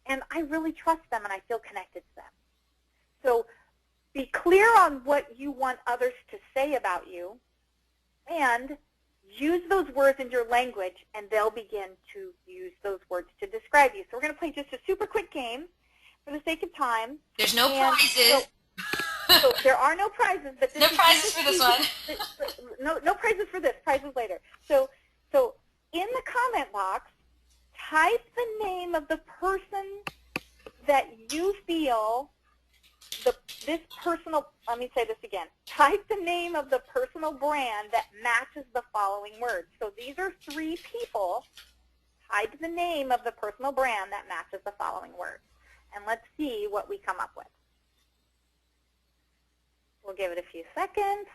And I really trust them, and I feel connected to them. So be clear on what you want others to say about you, and use those words in your language, and they'll begin to use those words to describe you. So we're going to play just a super quick game for the sake of time. There's no prizes. So there are no prizes. But no prizes for this one. No prizes for this. Prizes later. So in the comment box, type the name of the person that you feel this personal, let me say this again, type the name of the personal brand that matches the following words. So these are 3 people. Type the name of the personal brand that matches the following words. And let's see what we come up with. We'll give it a few seconds.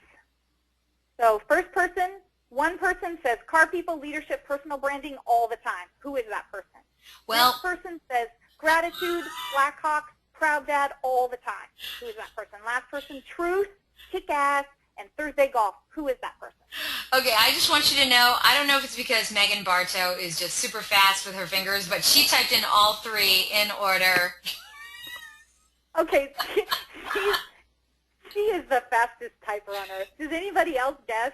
So first person, one person says car people, leadership, personal branding all the time. Who is that person? Well, this person says gratitude, Blackhawks, proud dad all the time. Who is that person? Last person, truth, kick-ass, and Thursday golf. Who is that person? Okay, I just want you to know, I don't know if it's because Megan Bartow is just super fast with her fingers, but she typed in all 3 in order. Okay, she is the fastest typer on earth. Does anybody else guess?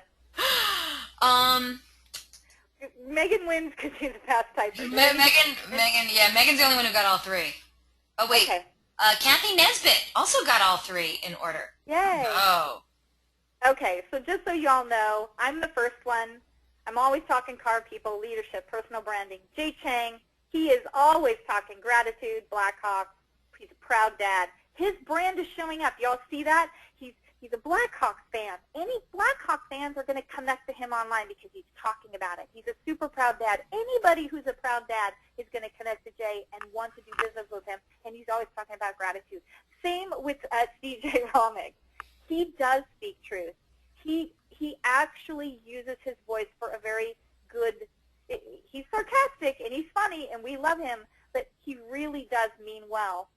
Megan wins because she's a fast typer. Megan's the only one who got all 3. Oh, wait. Okay. Kathy Nesbitt also got all 3 in order. Yay. Oh. Okay, so just so you all know, I'm the first one. I'm always talking car people, leadership, personal branding. Jay Chang, he is always talking gratitude, Blackhawks. He's a proud dad. His brand is showing up. Y'all see that? He's a Blackhawks fan. Any Blackhawks fans are going to connect to him online because he's talking about it. He's a super proud dad. Anybody who's a proud dad is going to connect to Jay and want to do business with him, and he's always talking about gratitude. Same with CJ Romick. He does speak truth. He actually uses his voice for a very good, he's sarcastic and he's funny and we love him, but he really does mean well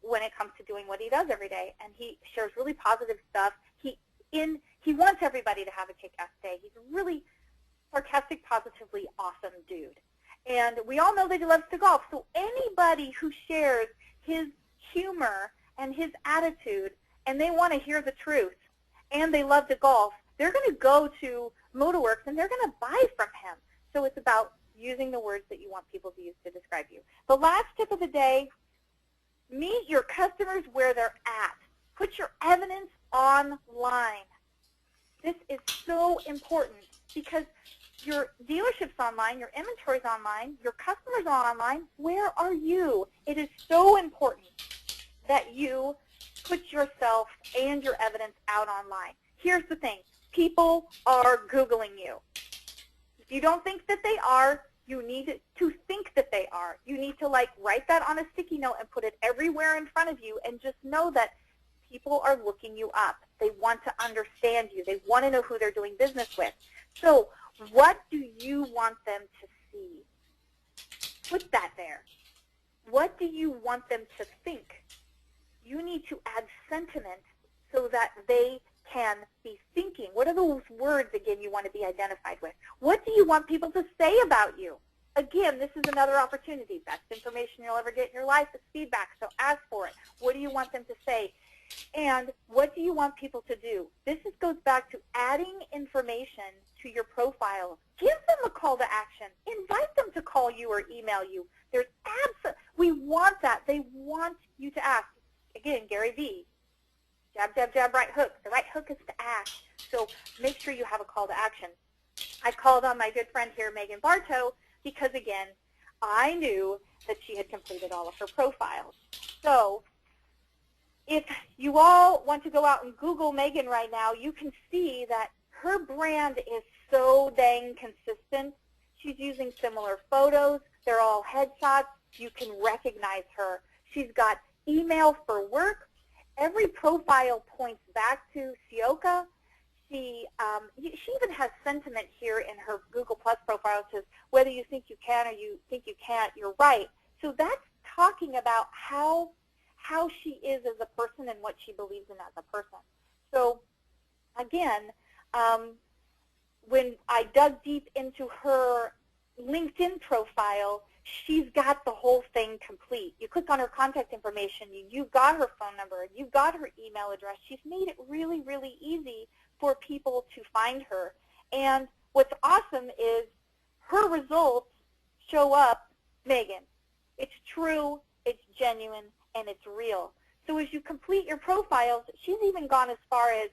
when it comes to doing what he does every day. And he shares really positive stuff. He wants everybody to have a kick-ass day. He's a really sarcastic, positively awesome dude. And we all know that he loves to golf. So anybody who shares his humor and his attitude and they want to hear the truth and they love to golf, they're going to go to Motorworks and they're going to buy from him. So it's about using the words that you want people to use to describe you. The last tip of the day, meet your customers where they're at. Put your evidence online. This is so important because your dealership's online, your inventory's online, your customers are online. Where are you? It is so important that you put yourself and your evidence out online. Here's the thing. People are Googling you. If you don't think that they are, you need to think that they are. You need to write that on a sticky note and put it everywhere in front of you and just know that people are looking you up. They want to understand you. They want to know who they're doing business with. So What do you want them to see? Put that there. What do you want them to think? You need to add sentiment so that they can be thinking. What are those words, again, you want to be identified with? What do you want people to say about you? Again, this is another opportunity. Best information you'll ever get in your life is feedback, so ask for it. What do you want them to say? And what do you want people to do? This goes back to adding information to your profile. Give them a call to action. Invite them to call you or email you. We want that. They want you to ask. Again, Gary V. Jab, jab, jab, right hook. The right hook is to ask. So make sure you have a call to action. I called on my good friend here, Megan Bartow, because, again, I knew that she had completed all of her profiles. So if you all want to go out and Google Megan right now, you can see that her brand is so dang consistent. She's using similar photos. They're all headshots. You can recognize her. She's got email for work. Every profile points back to Sioka. She even has sentiment here in her Google Plus profile. It says, whether you think you can or you think you can't, you're right. So that's talking about how she is as a person and what she believes in as a person. So again, when I dug deep into her LinkedIn profile, she's got the whole thing complete. You click on her contact information, you've got her phone number, you've got her email address. She's made it really, really easy for people to find her. And what's awesome is her results show up, Megan. It's true, it's genuine, and it's real. So as you complete your profiles, she's even gone as far as,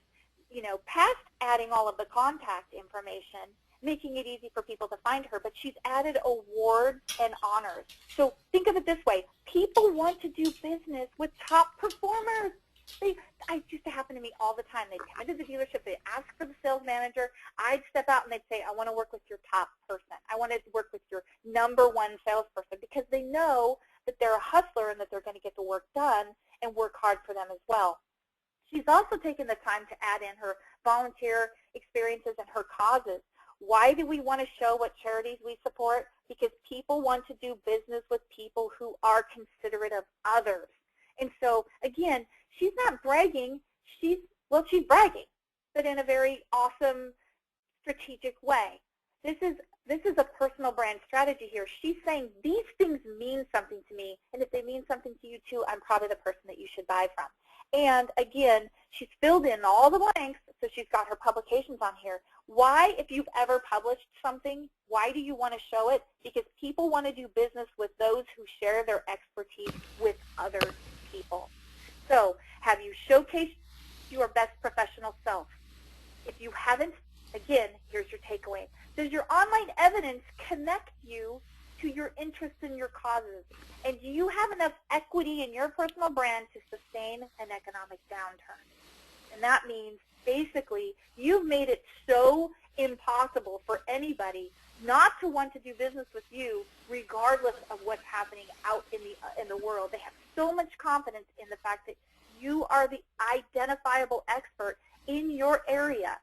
past adding all of the contact information, making it easy for people to find her, but she's added awards and honors. So think of it this way. People want to do business with top performers. It used to happen to me all the time. They'd come into the dealership, they'd ask for the sales manager. I'd step out and they'd say, I want to work with your top person. I want to work with your #1 salesperson, because they know that they're a hustler and that they're going to get the work done and work hard for them as well. She's also taken the time to add in her volunteer experiences and her causes. Why do we want to show what charities we support? Because people want to do business with people who are considerate of others. And so, again, she's not bragging. She's bragging, but in a very awesome, strategic way. This is a personal brand strategy here. She's saying these things mean something to me, and if they mean something to you too, I'm probably the person that you should buy from. And again, she's filled in all the blanks, so she's got her publications on here. Why, if you've ever published something, why do you want to show it? Because people want to do business with those who share their expertise with other people. So, have you showcased your best professional self? If you haven't, again, here's your takeaway. Does your online evidence connect you to your interests and your causes? And do you have enough equity in your personal brand to sustain an economic downturn? And that means basically you've made it so impossible for anybody not to want to do business with you regardless of what's happening out in the world. They have so much confidence in the fact that you are the identifiable expert in your area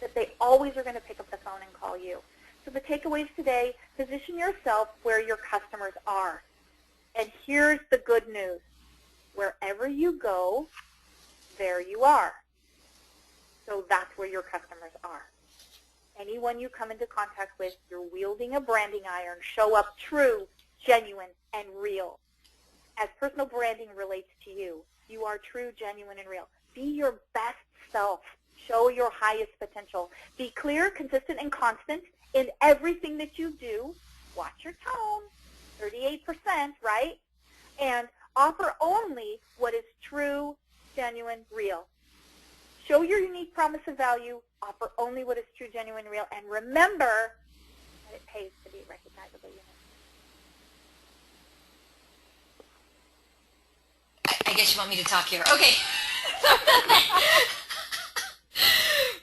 that they always are going to pick up the phone and call you. So the takeaways today, position yourself where your customers are. And here's the good news. Wherever you go, there you are. So that's where your customers are. Anyone you come into contact with, you're wielding a branding iron. Show up true, genuine, and real. As personal branding relates to you, you are true, genuine, and real. Be your best self. Show your highest potential. Be clear, consistent, and constant in everything that you do. Watch your tone, 38%, right? And offer only what is true, genuine, real. Show your unique promise of value. Offer only what is true, genuine, real. And remember that it pays to be recognizably unique. I guess you want me to talk here. Okay.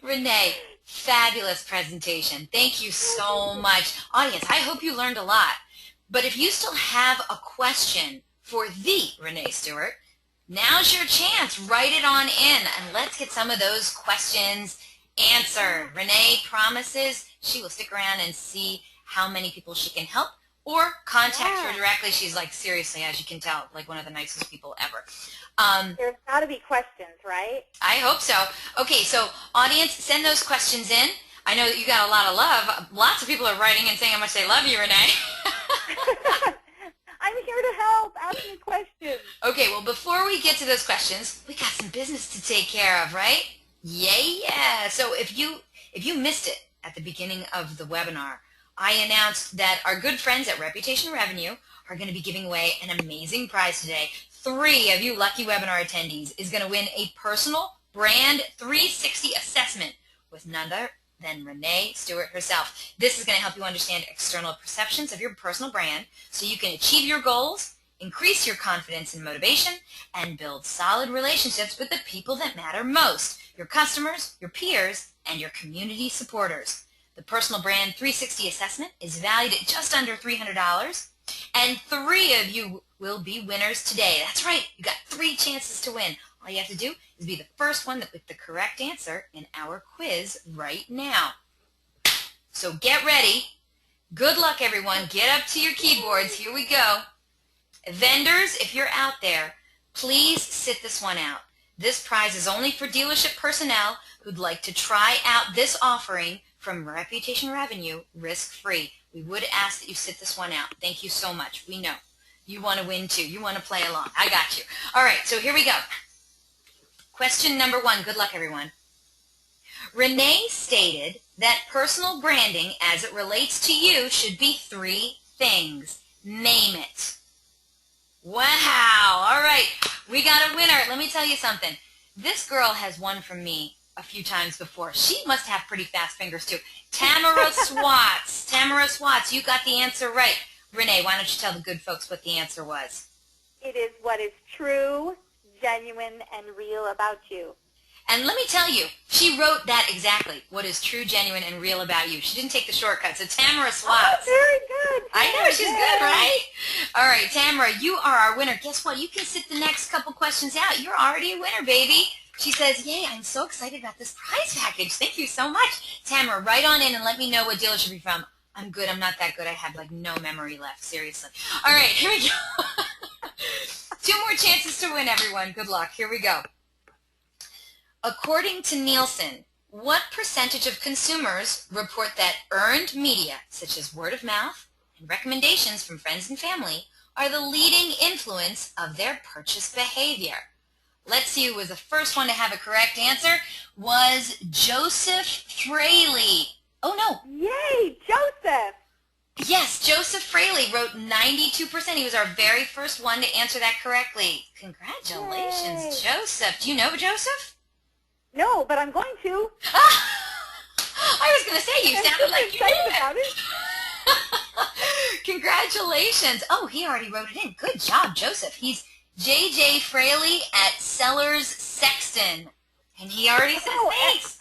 Renee, fabulous presentation. Thank you so much. Audience, I hope you learned a lot. But if you still have a question for the Renee Stuart, now's your chance. Write it on in, and let's get some of those questions answer. Renee promises she will stick around and see how many people she can help or contact her directly. She's like, seriously, as you can tell, like one of the nicest people ever. There's got to be questions, right? I hope so. Okay, so audience, send those questions in. I know that you got a lot of love. Lots of people are writing and saying how much they love you, Renee. I'm here to help. Ask me questions. Okay, well, before we get to those questions, we got some business to take care of, right? Yeah. So if you missed it at the beginning of the webinar, I announced that our good friends at Reputation Revenue are going to be giving away an amazing prize today. 3 of you lucky webinar attendees is going to win a personal brand 360 assessment with none other than Renee Stuart herself. This is going to help you understand external perceptions of your personal brand so you can achieve your goals, increase your confidence and motivation, and build solid relationships with the people that matter most, your customers, your peers, and your community supporters. The Personal Brand 360 Assessment is valued at just under $300, and 3 of you will be winners today. That's right. You got 3 chances to win. All you have to do is be the first one with the correct answer in our quiz right now. So get ready. Good luck, everyone. Get up to your keyboards. Here we go. Vendors, if you're out there, please sit this one out. This prize is only for dealership personnel who'd like to try out this offering from Reputation Revenue risk-free. We would ask that you sit this one out. Thank you so much. We know. You want to win too. You want to play along. I got you. All right, so here we go. Question number 1. Good luck, everyone. Renee stated that personal branding as it relates to you should be 3 things. Name it. Wow. All right. We got a winner. Let me tell you something. This girl has won from me a few times before. She must have pretty fast fingers too. Tamara Swats. Tamara Swats, you got the answer right. Renee, why don't you tell the good folks what the answer was? It is what is true, genuine, and real about you. And let me tell you, she wrote that exactly. What is true, genuine, and real about you. She didn't take the shortcut. So Tamara Swats. Oh, very good. I know, she's good, right? All right, Tamara, you are our winner. Guess what? You can sit the next couple questions out. You're already a winner, baby. She says, yay, I'm so excited about this prize package. Thank you so much. Tamara, write on in and let me know what dealership you're from. I'm good. I'm not that good. I have like no memory left. Seriously. All right, here we go. 2 more chances to win, everyone. Good luck. Here we go. According to Nielsen, what percentage of consumers report that earned media, such as word of mouth and recommendations from friends and family, are the leading influence of their purchase behavior? Let's see who was the first one to have a correct answer. Was Joseph Fraley. Oh, no. Yay, Joseph. Yes, Joseph Fraley wrote 92%. He was our very first one to answer that correctly. Congratulations, Yay. Joseph. Do you know Joseph? No, but I'm going to. I was going to say, you sounded like you knew about it. Congratulations. Oh, he already wrote it in. Good job, Joseph. He's J.J. Fraley at Sellers Sexton. And he already said thanks.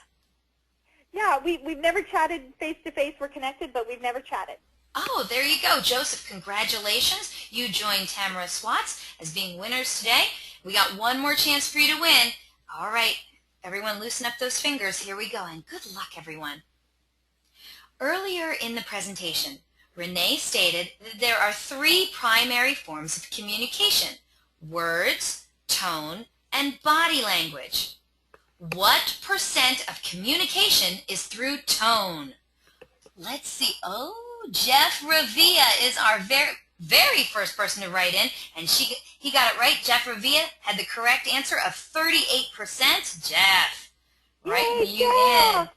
Yeah, we've never chatted face-to-face. We're connected, but we've never chatted. Oh, there you go. Joseph, congratulations. You joined Tamara Swats as being winners today. We got one more chance for you to win. All right, everyone loosen up those fingers. Here we go, and good luck, everyone. Earlier in the presentation, Renee stated that there are 3 primary forms of communication: words, tone, and body language. What % of communication is through tone? Let's see. Oh, Jeff Revia is our very first person to write in, and he got it right. Jeff Revia had the correct answer of 38%. Jeff, writing you in.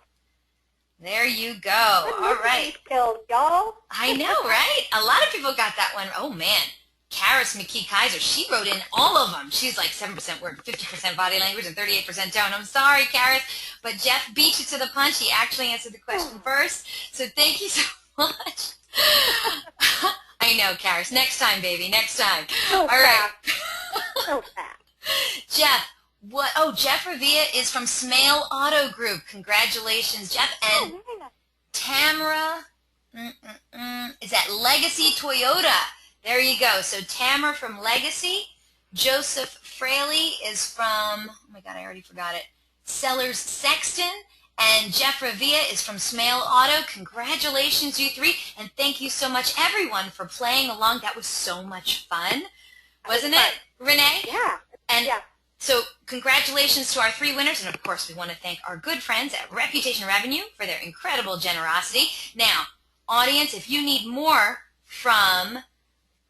There you go. All right. Skills, y'all. I know, right? A lot of people got that one. Oh, man. Karis McKee-Kaiser, she wrote in all of them. She's like 7% word, 50% body language, and 38% tone. I'm sorry, Karis, but Jeff beat you to the punch. He actually answered the question first, so thank you so much. I know, Karis. Next time, baby, next time. All right. So fast. Jeff, what? Oh, Jeff Revia is from Smale Auto Group. Congratulations, Jeff. And Tamara is at Legacy Toyota. There you go. So Tamara from Legacy. Joseph Fraley is from, oh my God, I already forgot it, Sellers Sexton. And Jeff Ravia is from Smale Auto. Congratulations, you three. And thank you so much, everyone, for playing along. That was so much fun. Wasn't it, Renee? Yeah. And yeah. So congratulations to our three winners. And, of course, we want to thank our good friends at Reputation Revenue for their incredible generosity. Now, audience, if you need more from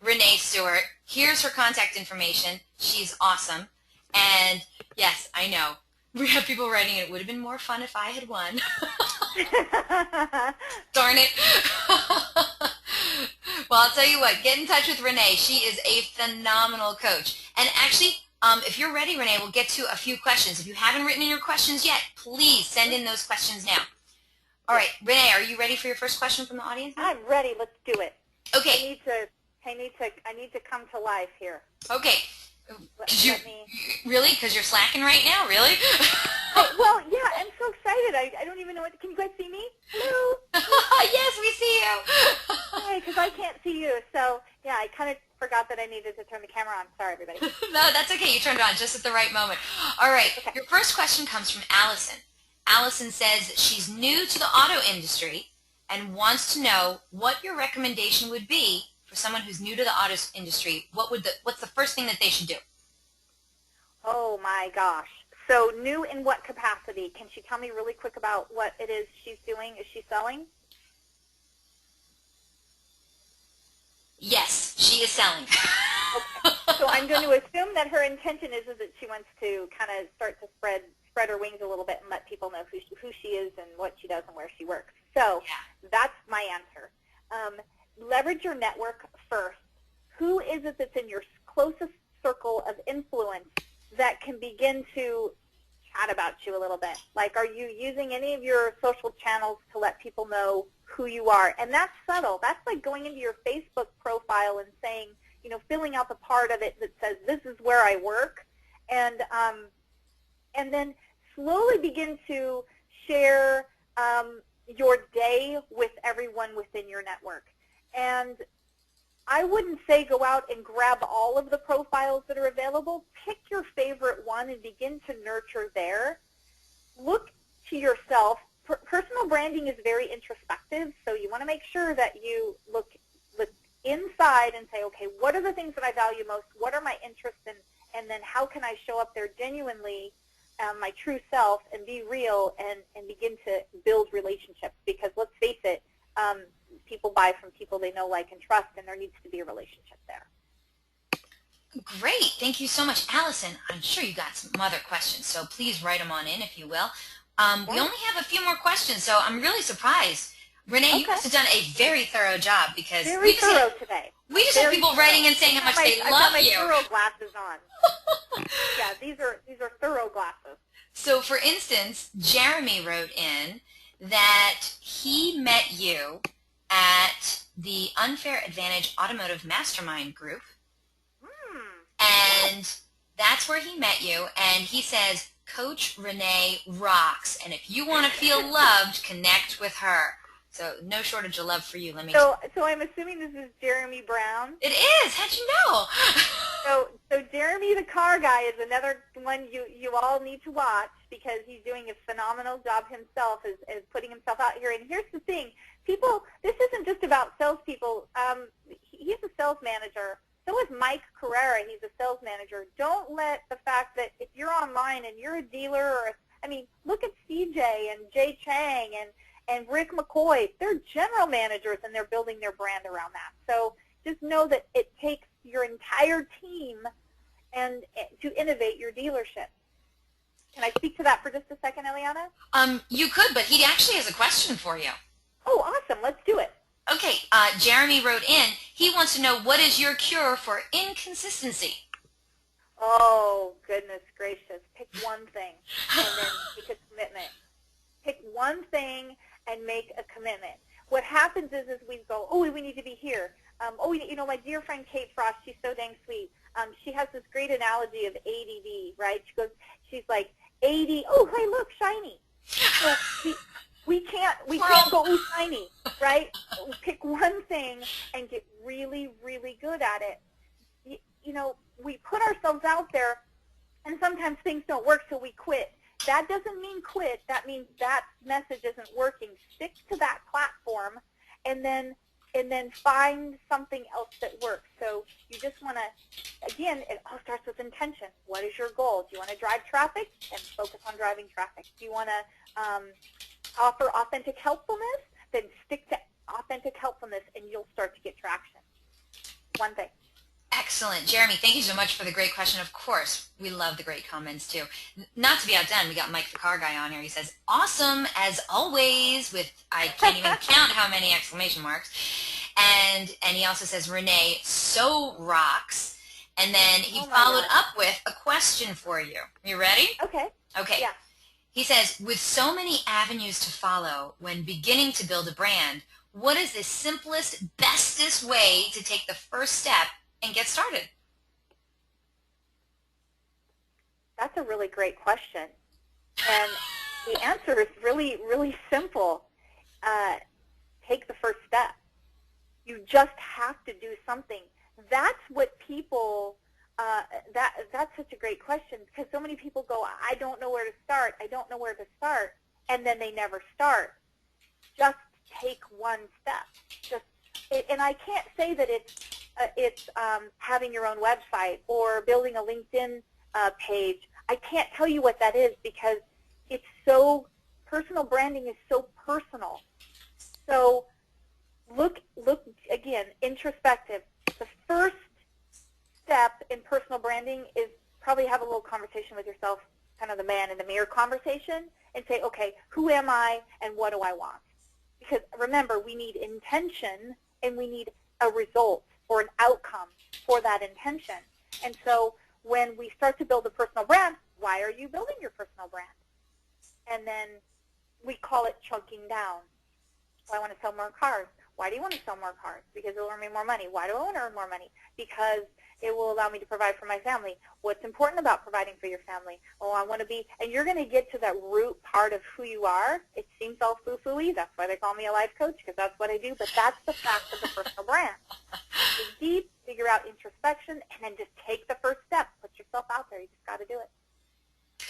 Renee Stuart, here's her contact information. She's awesome. And, yes, I know. We have people writing it would have been more fun if I had won. Darn it. Well, I'll tell you what, get in touch with Renee. She is a phenomenal coach. And actually, if you're ready, Renee, we'll get to a few questions. If you haven't written in your questions yet, please send in those questions now. All right, Renee, are you ready for your first question from the audience? I'm ready. Let's do it. Okay. I need to come to life here. Okay. Really? Because you're slacking right now? Really? Well, yeah, I'm so excited. I don't even know what. Can you guys see me? Hello? Yes, we see you. Hi, because I can't see you. So, yeah, I kind of forgot that I needed to turn the camera on. Sorry, everybody. No, that's okay. You turned it on just at the right moment. All right. Okay. Your first question comes from Allison. Allison says that she's new to the auto industry and wants to know what your recommendation would be for someone who's new to the auto industry. What's the first thing that they should do? Oh, my gosh. So new in what capacity? Can she tell me really quick about what it is she's doing? Is she selling? Yes, she is selling. Okay. So I'm going to assume that her intention is that she wants to kind of start to spread her wings a little bit and let people know who she is and what she does and where she works. So that's my answer. Leverage your network first. Who is it that's in your closest circle of influence that can begin to chat about you a little bit? Like, are you using any of your social channels to let people know who you are? And that's subtle. That's like going into your Facebook profile and saying, you know, filling out the part of it that says, this is where I work. And then slowly begin to share your day with everyone within your network. And I wouldn't say go out and grab all of the profiles that are available. Pick your favorite one and begin to nurture there. Look to yourself. Personal branding is very introspective, so you want to make sure that you look inside and say, okay, what are the things that I value most? What are my interests in? And then how can I show up there genuinely, my true self, and be real and begin to build relationships? Because let's face it, people buy from people they know, like, and trust, and there needs to be a relationship there. Great. Thank you so much. Allison, I'm sure you got some other questions, so please write them on in if you will. We only have a few more questions, so I'm really surprised. Renee, you must have done a very thorough job because we just had people writing and saying how much they love you. I've got my thorough glasses on. Yeah, these are thorough glasses. So, for instance, Jeremy wrote in that he met you at the Unfair Advantage Automotive Mastermind group, and that's where he met you, and he says, Coach Renee rocks, and if you want to feel loved, connect with her. So no shortage of love for you. So I'm assuming this is Jeremy Brown? It is. How'd you know? So Jeremy the car guy is another one you all need to watch because he's doing a phenomenal job himself as putting himself out here. And here's the thing. People, this isn't just about salespeople. He's a sales manager. So is Mike Carrera. He's a sales manager. Don't let the fact that if you're online and you're a dealer look at CJ and Jay Chang and Rick McCoy. They're general managers, and they're building their brand around that. So just know that it takes your entire team and to innovate your dealership. Can I speak to that for just a second, Eliana? You could, but he actually has a question for you. Oh, awesome. Let's do it. Okay, Jeremy wrote in. He wants to know, what is your cure for inconsistency? Oh, goodness gracious. Pick one thing and then make a commitment. Pick one thing and make a commitment. What happens is we go, oh, we need to be here. My dear friend Kate Frost, she's so dang sweet. She has this great analogy of ADD, right? She's like, AD, oh, hey, look, shiny. So we can't go shiny, right? Pick one thing and get really, really good at it. We put ourselves out there, and sometimes things don't work, so we quit. that doesn't mean quit. That means that message isn't working. Stick to that platform, and then find something else that works. So you just want to, again, it all starts with intention. What is your goal? Do you want to drive traffic? Then focus on driving traffic. Do you want to offer authentic helpfulness? Then stick to authentic helpfulness, and you'll start to get traction. One thing. Excellent. Jeremy, thank you so much for the great question. Of course, we love the great comments too. Not to be outdone, we got Mike the car guy on here. He says, awesome as always, with I can't even count how many exclamation marks. And he also says, Renee, so rocks. And then he followed up with a question for you. You ready? Okay. Okay. Yeah. He says, with so many avenues to follow when beginning to build a brand, what is the simplest, bestest way to take the first step and get started? That's a really great question. And the answer is really, really simple. Take the first step. You just have to do something. That's what people, that's such a great question, because so many people go, I don't know where to start. I don't know where to start. And then they never start. Just take one step. And I can't say that it's having your own website or building a LinkedIn page. I can't tell you what that is, because it's so, personal branding is so personal. So look again, introspective. The first step in personal branding is probably have a little conversation with yourself, kind of the man in the mirror conversation, and say, okay, who am I and what do I want? Because remember, we need intention and we need a result or an outcome for that intention. And so when we start to build a personal brand, why are you building your personal brand? And then we call it chunking down. So I want to sell more cars. Why do you want to sell more cars? Because it will earn me more money. Why do I want to earn more money? Because it will allow me to provide for my family. What's important about providing for your family? Oh, I want to be, and you're going to get to that root part of who you are. It seems all foo-foo-y. That's why they call me a life coach, because that's what I do. But that's the fact of the personal brand. Dig deep, figure out introspection, and then just take the first step. Put yourself out there. You just got to do it.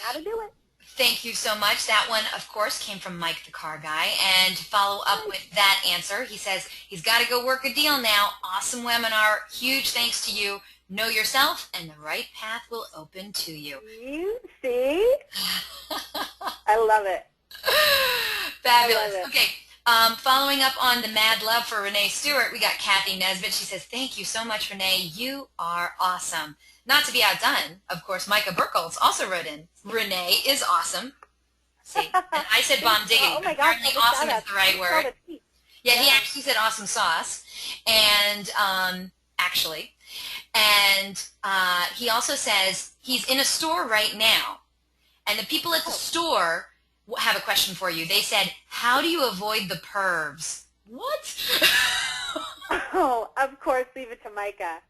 Got to do it. Thank you so much. That one, of course, came from Mike the car guy. And to follow up with that answer, he says, he's got to go work a deal now. Awesome webinar. Huge thanks to you. Know yourself, and the right path will open to you. You see? I love it. Fabulous. I love it. Okay. Following up on the mad love for Renee Stuart, we got Kathy Nesbitt. She says, thank you so much, Renee. You are awesome. Not to be outdone, of course, Micah Burkholz also wrote in, Renee is awesome. See, and I said bomb diggity. Oh my gosh, apparently awesome is the right word. Yeah, he actually said awesome sauce. And actually. And he also says he's in a store right now. And the people at the store have a question for you. They said, how do you avoid the pervs? What? Oh, of course, leave it to Micah.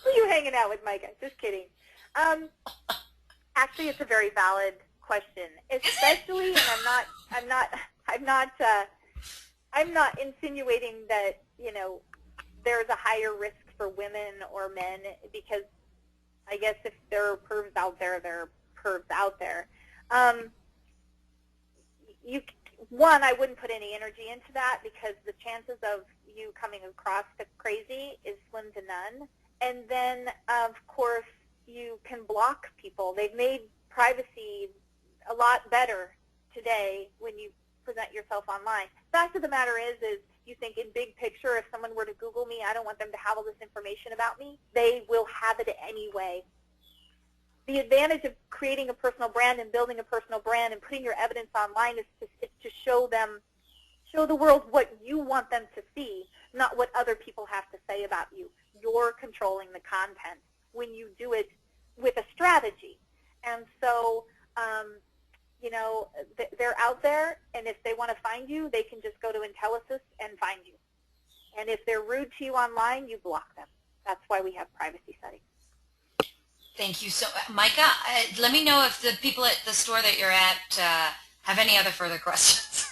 Who are you hanging out with, Micah? Just kidding. Actually, it's a very valid question, especially, and I'm not insinuating that, you know, there's a higher risk for women or men, because I guess if there are pervs out there, there are pervs out there. One, I wouldn't put any energy into that, because the chances of you coming across the crazy is slim to none. And then, of course, you can block people. They've made privacy a lot better today when you present yourself online. Fact of the matter is you think in big picture, if someone were to Google me, I don't want them to have all this information about me. They will have it anyway. The advantage of creating a personal brand and building a personal brand and putting your evidence online is to show the world what you want them to see, not what other people have to say about you. You're controlling the content when you do it with a strategy. And so, you know, they're out there, and if they want to find you, they can just go to Intellisys and find you. And if they're rude to you online, you block them. That's why we have privacy settings. Thank you so much. Micah, let me know if the people at the store that you're at have any other further questions.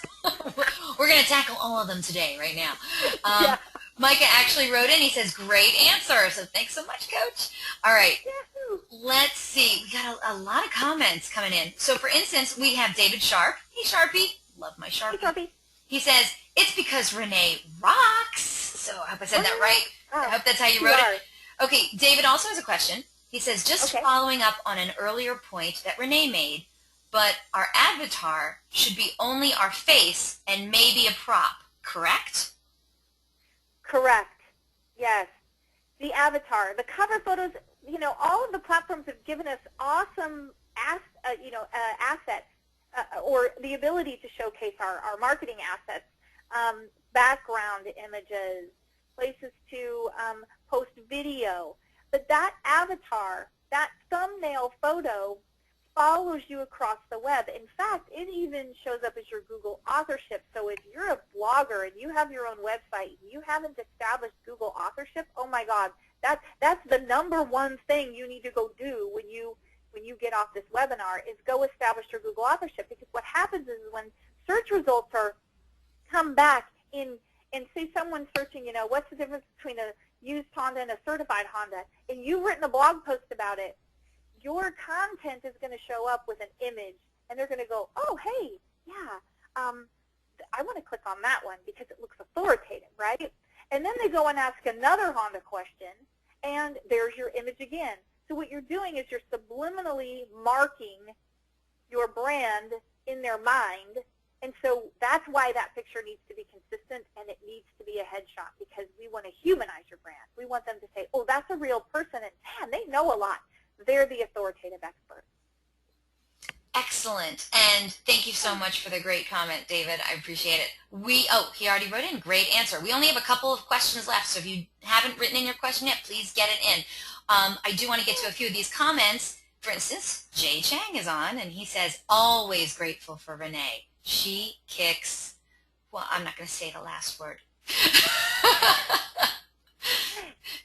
We're going to tackle all of them today, right now. Yeah. Micah actually wrote in. He says, great answer. So thanks so much, Coach. All right. Yahoo! Let's see. We got a lot of comments coming in. So, for instance, we have David Sharp. Hey, Sharpie. Love my Sharpie. Hey, Sharpie. He says, it's because Renee rocks. So I hope I said that right. I hope that's how you wrote it. Okay, David also has a question. He says, just following up on an earlier point that Renee made, but our avatar should be only our face and maybe a prop, correct? Correct. Yes. The avatar, the cover photos, all of the platforms have given us awesome assets or the ability to showcase our marketing assets, background images, places to post video. But that avatar, that thumbnail photo follows you across the web. In fact, it even shows up as your Google authorship. So if you're a blogger and you have your own website, you haven't established Google authorship, oh my God, that's the number one thing you need to go do when you get off this webinar is go establish your Google authorship. Because what happens is when search results come back and say someone's searching, what's the difference between a used Honda and a certified Honda, and you've written a blog post about it, your content is going to show up with an image, and they're going to go, oh, hey, yeah, I want to click on that one because it looks authoritative, right? And then they go and ask another Honda question, and there's your image again. So what you're doing is you're subliminally marking your brand in their mind, and so that's why that picture needs to be consistent, and it needs to be a headshot because we want to humanize your brand. We want them to say, oh, that's a real person, and man, they know a lot. They're the authoritative expert. Excellent. And thank you so much for the great comment, David. I appreciate it. He already wrote in. Great answer. We only have a couple of questions left, so if you haven't written in your question yet, please get it in. I do want to get to a few of these comments. For instance, Jay Chang is on, and he says, always grateful for Renee. She kicks, well, I'm not going to say the last word.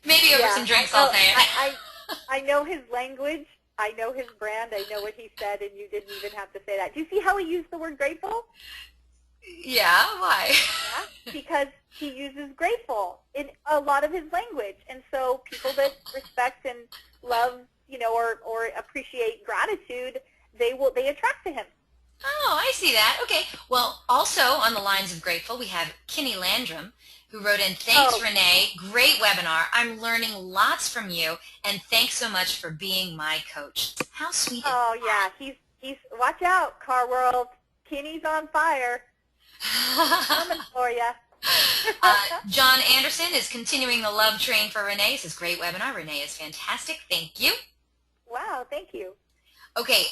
Maybe over some drinks I'll say it. I know his language. I know his brand. I know what he said, and you didn't even have to say that. Do you see how he used the word grateful? Yeah, why? Yeah, because he uses grateful in a lot of his language. And so people that respect and love, or appreciate gratitude, they attract to him. Oh, I see that. Okay. Well, also on the lines of grateful, we have Kinney Landrum, who wrote in, thanks, Renee. Great webinar. I'm learning lots from you, and thanks so much for being my coach. How sweet is that? Oh, yeah. He's watch out, Car World. Kinney's on fire. Coming for you. John Anderson is continuing the love train for Renee. He says, great webinar. Renee is fantastic. Thank you. Wow, thank you. Okay,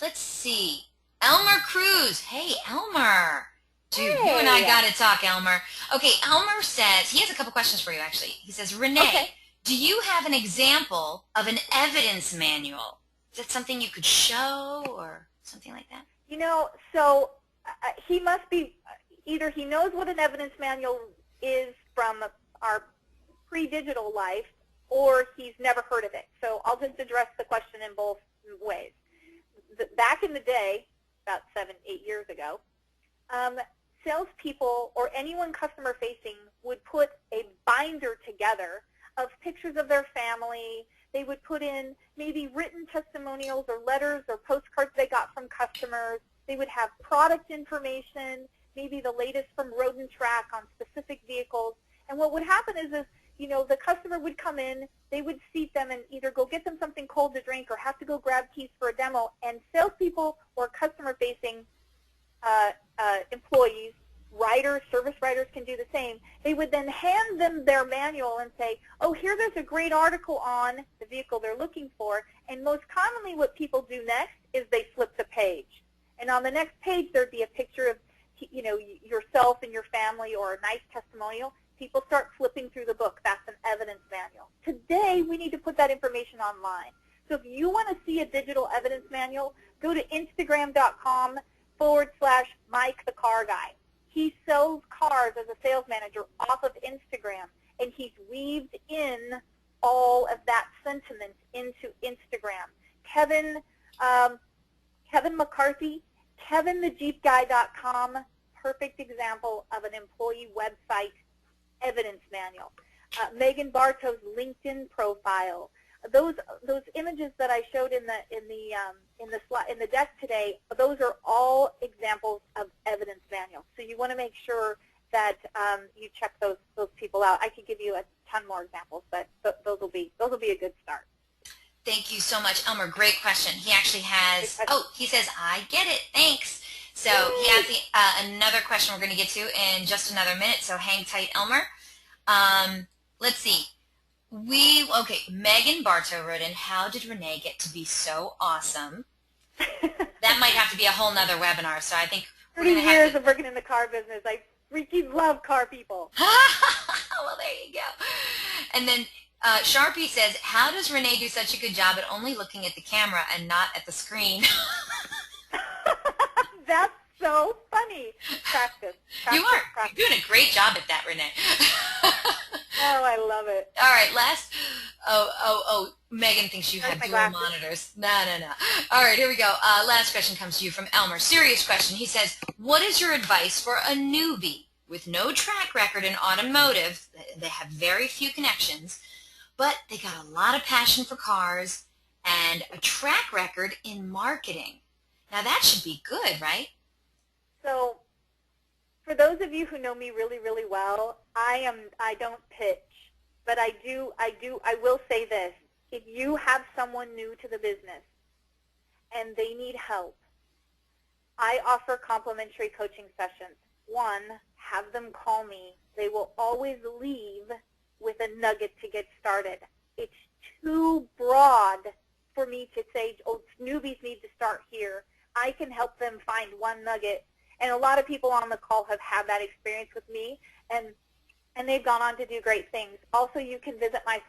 let's see. Elmer Cruz. Hey, Elmer. Dude, you and I got to talk, Elmer. Okay, Elmer says, he has a couple questions for you, actually. He says, Renee, do you have an example of an evidence manual? Is that something you could show or something like that? So he must be, either he knows what an evidence manual is from our pre-digital life, or he's never heard of it. So I'll just address the question in both ways. Back in the day, about 7-8 years ago, salespeople or anyone customer-facing would put a binder together of pictures of their family. They would put in maybe written testimonials or letters or postcards they got from customers. They would have product information, maybe the latest from Road and Track on specific vehicles. And what would happen is the customer would come in, they would seat them and either go get them something cold to drink or have to go grab keys for a demo, and salespeople or customer-facing employees, writers, service writers can do the same. They would then hand them their manual and say, oh, there's a great article on the vehicle they're looking for, and most commonly what people do next is they flip the page. And on the next page there'd be a picture of yourself and your family or a nice testimonial. People start flipping through the book. That's an evidence manual. Today, we need to put that information online. So if you want to see a digital evidence manual, go to Instagram.com/Mike the Car Guy. He sells cars as a sales manager off of Instagram, and he's weaved in all of that sentiment into Instagram. Kevin McCarthy, KevinTheJeepGuy.com, perfect example of an employee website. evidence manual. Megan Bartow's LinkedIn profile. Those images that I showed in the deck today, those are all examples of evidence manuals. So you want to make sure that you check those people out. I could give you a ton more examples, but those will be a good start. Thank you so much, Elmer. Great question. He actually has, he says, I get it. Thanks. So he has another question we're going to get to in just another minute, so hang tight, Elmer. Let's see. Megan Bartow wrote in, how did Renee get to be so awesome? That might have to be a whole nother webinar, so I think 30 years of working in the car business. I freaking love car people. Well, there you go. And then Sharpie says, how does Renee do such a good job at only looking at the camera and not at the screen? That's so funny. Practice. You are. You're doing a great job at that, Renee. Oh, I love it. All right, last. Megan thinks you have dual monitors. No. All right, here we go. Last question comes to you from Elmer. Serious question. He says, what is your advice for a newbie with no track record in automotive? They have very few connections, but they got a lot of passion for cars and a track record in marketing. Now that should be good, right? So, for those of you who know me really, really well, I don't pitch, but I will say this. If you have someone new to the business and they need help, I offer complimentary coaching sessions. One, have them call me. They will always leave with a nugget to get started. It's too broad for me to say, oh, newbies need to start here. I can help them find one nugget. And a lot of people on the call have had that experience with me, and they've gone on to do great things. Also, you can visit my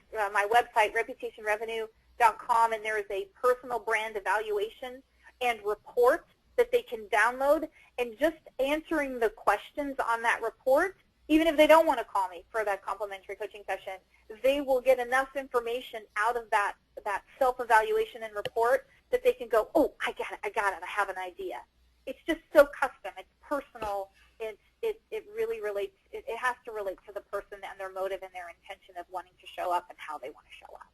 website, reputationrevenue.com, and there is a personal brand evaluation and report that they can download. And just answering the questions on that report, even if they don't want to call me for that complimentary coaching session, they will get enough information out of that self-evaluation and report that they can go, oh, I got it, I have an idea. It's just so custom. It's personal. It really relates. It has to relate to the person and their motive and their intention of wanting to show up and how they want to show up.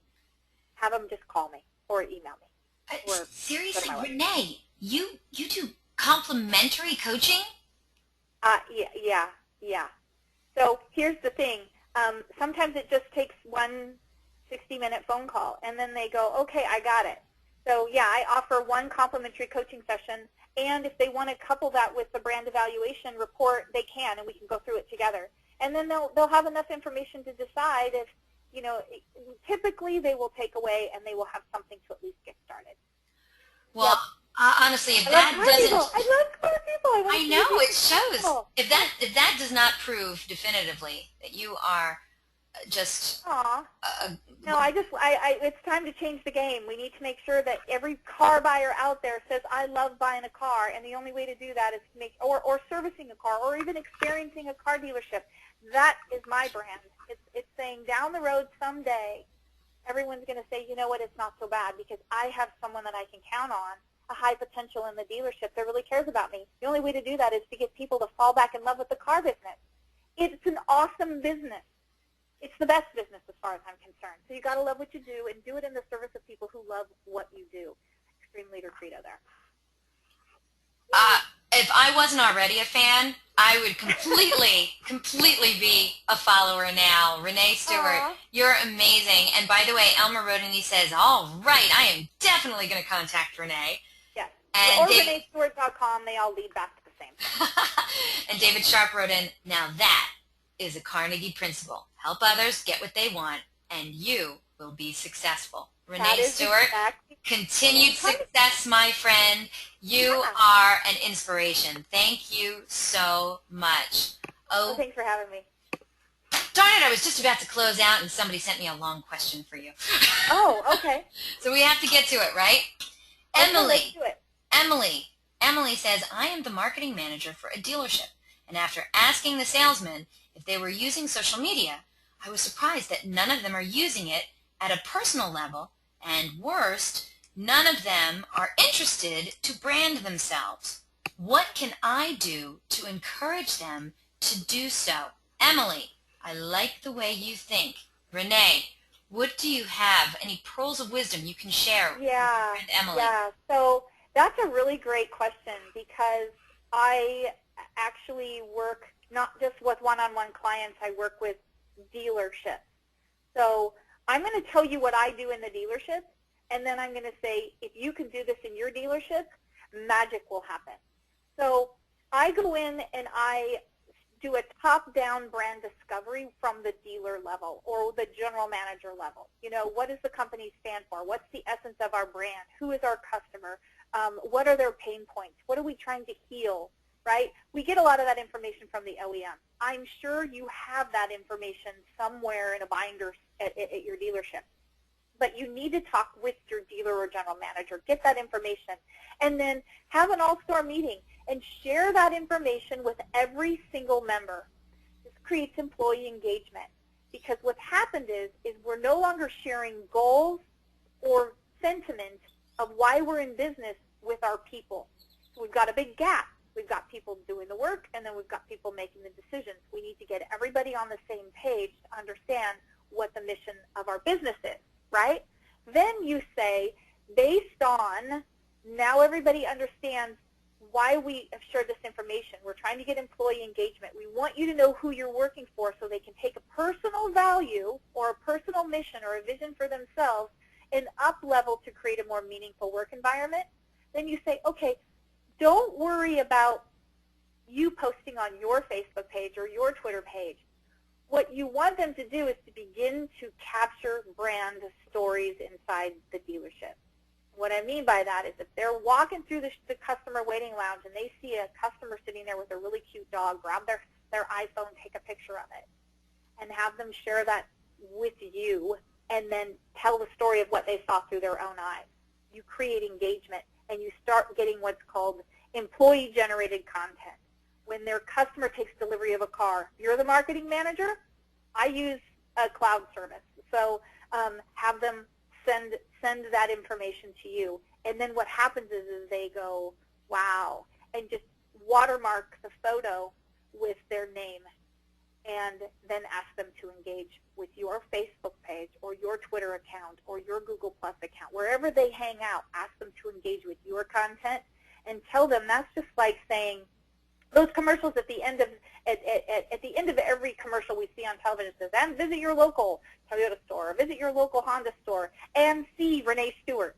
Have them just call me or email me. Or seriously, Renee, you do complimentary coaching? Yeah. So here's the thing. Sometimes it just takes one 60-minute phone call, and then they go, okay, I got it. So yeah, I offer one complimentary coaching session. And if they want to couple that with the brand evaluation report, they can, and we can go through it together. And then they'll have enough information to decide if, typically they will take away and they will have something to at least get started. Well, honestly, if that doesn't, I love car people. I know it shows. If that does not prove definitively that you are just. No, it's time to change the game. We need to make sure that every car buyer out there says, I love buying a car, and the only way to do that is to make, or servicing a car, or even experiencing a car dealership. That is my brand. It's saying down the road someday, everyone's going to say, you know what, it's not so bad because I have someone that I can count on, a high potential in the dealership that really cares about me. The only way to do that is to get people to fall back in love with the car business. It's an awesome business. It's the best business as far as I'm concerned. So you got to love what you do and do it in the service of people who love what you do. Extreme leader credo there. If I wasn't already a fan, I would completely be a follower now. Renee Stuart, you're amazing. And by the way, Elmer wrote and he says, all right, I am definitely going to contact Renee. Yes. And or ReneeStewart.com. They all lead back to the same thing. And David Sharp wrote in, now that is a Carnegie principle. Help others get what they want, and you will be successful. Renee Stuart, continued success, my friend. You are an inspiration. Thank you so much. Well, thanks for having me. Darn it, I was just about to close out, and somebody sent me a long question for you. Oh, okay. So we have to get to it, right? Okay, let's do it. Emily says, I am the marketing manager for a dealership, and after asking the salesman if they were using social media, I was surprised that none of them are using it at a personal level, and worst, none of them are interested to brand themselves. What can I do to encourage them to do so? Emily, I like the way you think. Renee, what do you have? Any pearls of wisdom you can share with your friend Emily? Yeah. So that's a really great question because I actually work not just with one-on-one clients, I work with dealerships. So I'm going to tell you what I do in the dealership, and then I'm going to say, if you can do this in your dealership, magic will happen. So I go in and I do a top-down brand discovery from the dealer level or the general manager level. You know, what does the company stand for? What's the essence of our brand? Who is our customer? What are their pain points? What are we trying to heal, right? We get a lot of that information from the OEM. I'm sure you have that information somewhere in a binder at your dealership. But you need to talk with your dealer or general manager, get that information, and then have an all-star meeting and share that information with every single member. This creates employee engagement because what's happened is we're no longer sharing goals or sentiment of why we're in business with our people. So we've got a big gap. We've got people doing the work, and then we've got people making the decisions. We need to get everybody on the same page to understand what the mission of our business is, right? Then you say, based on, now everybody understands why we have shared this information. We're trying to get employee engagement. We want you to know who you're working for so they can take a personal value or a personal mission or a vision for themselves and up-level to create a more meaningful work environment. Then you say, okay, don't worry about you posting on your Facebook page or your Twitter page. What you want them to do is to begin to capture brand stories inside the dealership. What I mean by that is if they're walking through the customer waiting lounge and they see a customer sitting there with a really cute dog, grab their iPhone, take a picture of it, and have them share that with you and then tell the story of what they saw through their own eyes. You create engagement and you start getting what's called employee-generated content. When their customer takes delivery of a car, you're the marketing manager, I use a cloud service. So have them send that information to you. And then what happens is they go, wow, and just watermark the photo with their name and then ask them to engage with your Facebook page or your Twitter account or your Google Plus account. Wherever they hang out, ask them to engage with your content and tell them that's just like saying, those commercials at the end of every commercial we see on television says, and visit your local Toyota store, or visit your local Honda store, and see Renee Stuart.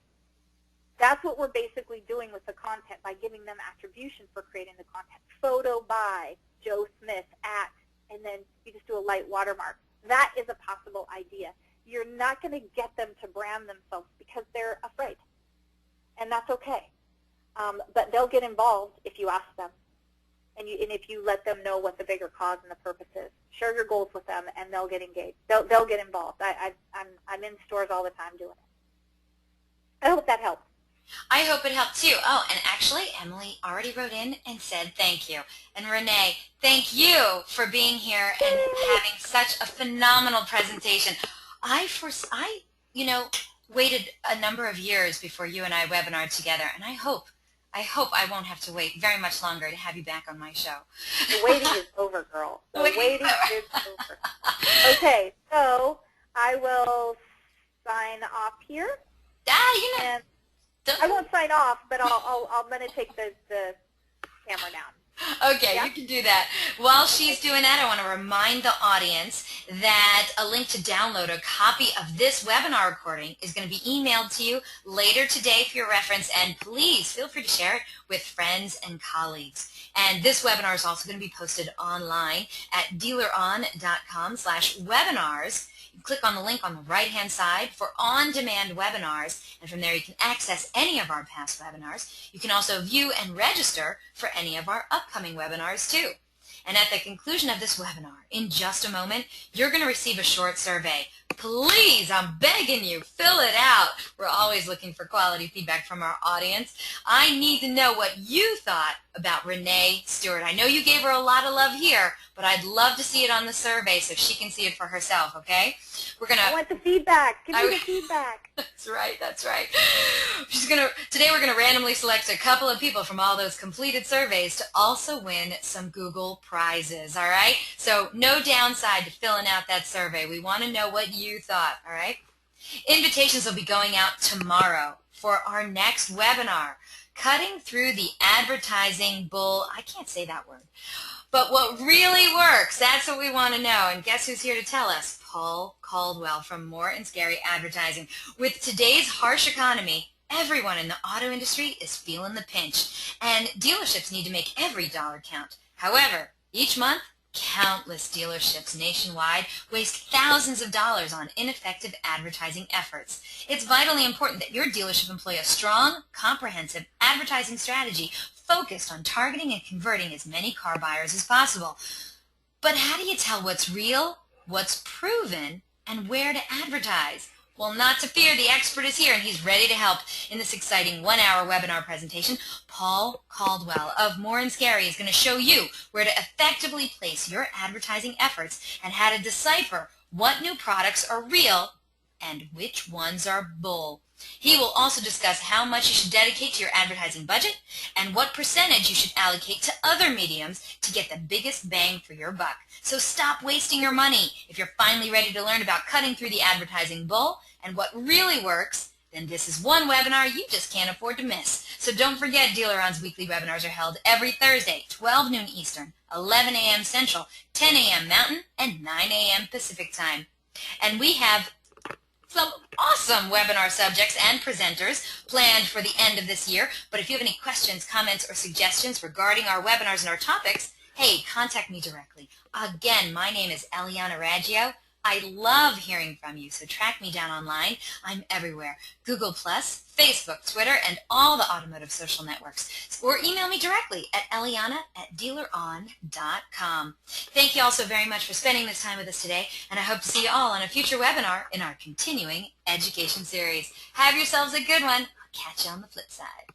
That's what we're basically doing with the content by giving them attribution for creating the content. Photo by Joe Smith at, and then you just do a light watermark. That is a possible idea. You're not going to get them to brand themselves because they're afraid, and that's okay. But they'll get involved if you ask them. And if you let them know what the bigger cause and the purpose is. Share your goals with them, and they'll get engaged. They'll get involved. I'm in stores all the time doing it. I hope that helps. I hope it helped too. Oh, and actually, Emily already wrote in and said thank you. And Renee, thank you for being here and having such a phenomenal presentation. I waited a number of years before you and I webinared together, and I hope I won't have to wait very much longer to have you back on my show. The waiting is over, girl. The waiting is over. Okay, so I will sign off here. And I won't sign off, but I'm going to take the camera down. Okay, yeah. You can do that. While she's doing that, I want to remind the audience that a link to download a copy of this webinar recording is going to be emailed to you later today for your reference, and please feel free to share it with friends and colleagues. And this webinar is also going to be posted online at dealeron.com/webinars. You click on the link on the right-hand side for on-demand webinars, and from there you can access any of our past webinars. You can also view and register for any of our upcoming webinars too. And at the conclusion of this webinar, in just a moment, you're going to receive a short survey. Please, I'm begging you, fill it out. We're always looking for quality feedback from our audience. I need to know what you thought about Renee Stuart. I know you gave her a lot of love here, but I'd love to see it on the survey so she can see it for herself, okay? I want the feedback. Give me the feedback. That's right, that's right. Today we're gonna randomly select a couple of people from all those completed surveys to also win some Google prizes, all right? So no downside to filling out that survey. We want to know what you thought, all right? Invitations will be going out tomorrow for our next webinar, Cutting Through the Advertising Bull. I can't say that word. But what really works, that's what we want to know. And guess who's here to tell us? Paul Caldwell from More and Scary Advertising. With today's harsh economy, everyone in the auto industry is feeling the pinch, and dealerships need to make every dollar count. However, each month, countless dealerships nationwide waste thousands of dollars on ineffective advertising efforts. It's vitally important that your dealership employ a strong, comprehensive advertising strategy focused on targeting and converting as many car buyers as possible. But how do you tell what's real, what's proven, and where to advertise? Well, not to fear, the expert is here, and he's ready to help. In this exciting one-hour webinar presentation, Paul Caldwell of More and Scary is going to show you where to effectively place your advertising efforts and how to decipher what new products are real and which ones are bull. He will also discuss how much you should dedicate to your advertising budget and what percentage you should allocate to other mediums to get the biggest bang for your buck. So stop wasting your money. If you're finally ready to learn about cutting through the advertising bull and what really works, then this is one webinar you just can't afford to miss. So don't forget, Dealer On's weekly webinars are held every Thursday, 12 noon Eastern, 11 a.m. Central, 10 a.m. Mountain, and 9 a.m. Pacific Time. And we have some awesome webinar subjects and presenters planned for the end of this year. But if you have any questions, comments, or suggestions regarding our webinars and our topics, hey, contact me directly. Again, my name is Eliana Raggio. I love hearing from you, so track me down online. I'm everywhere. Google+, Facebook, Twitter, and all the automotive social networks. Or email me directly at eliana@dealeron.com. Thank you all so very much for spending this time with us today, and I hope to see you all on a future webinar in our continuing education series. Have yourselves a good one. I'll catch you on the flip side.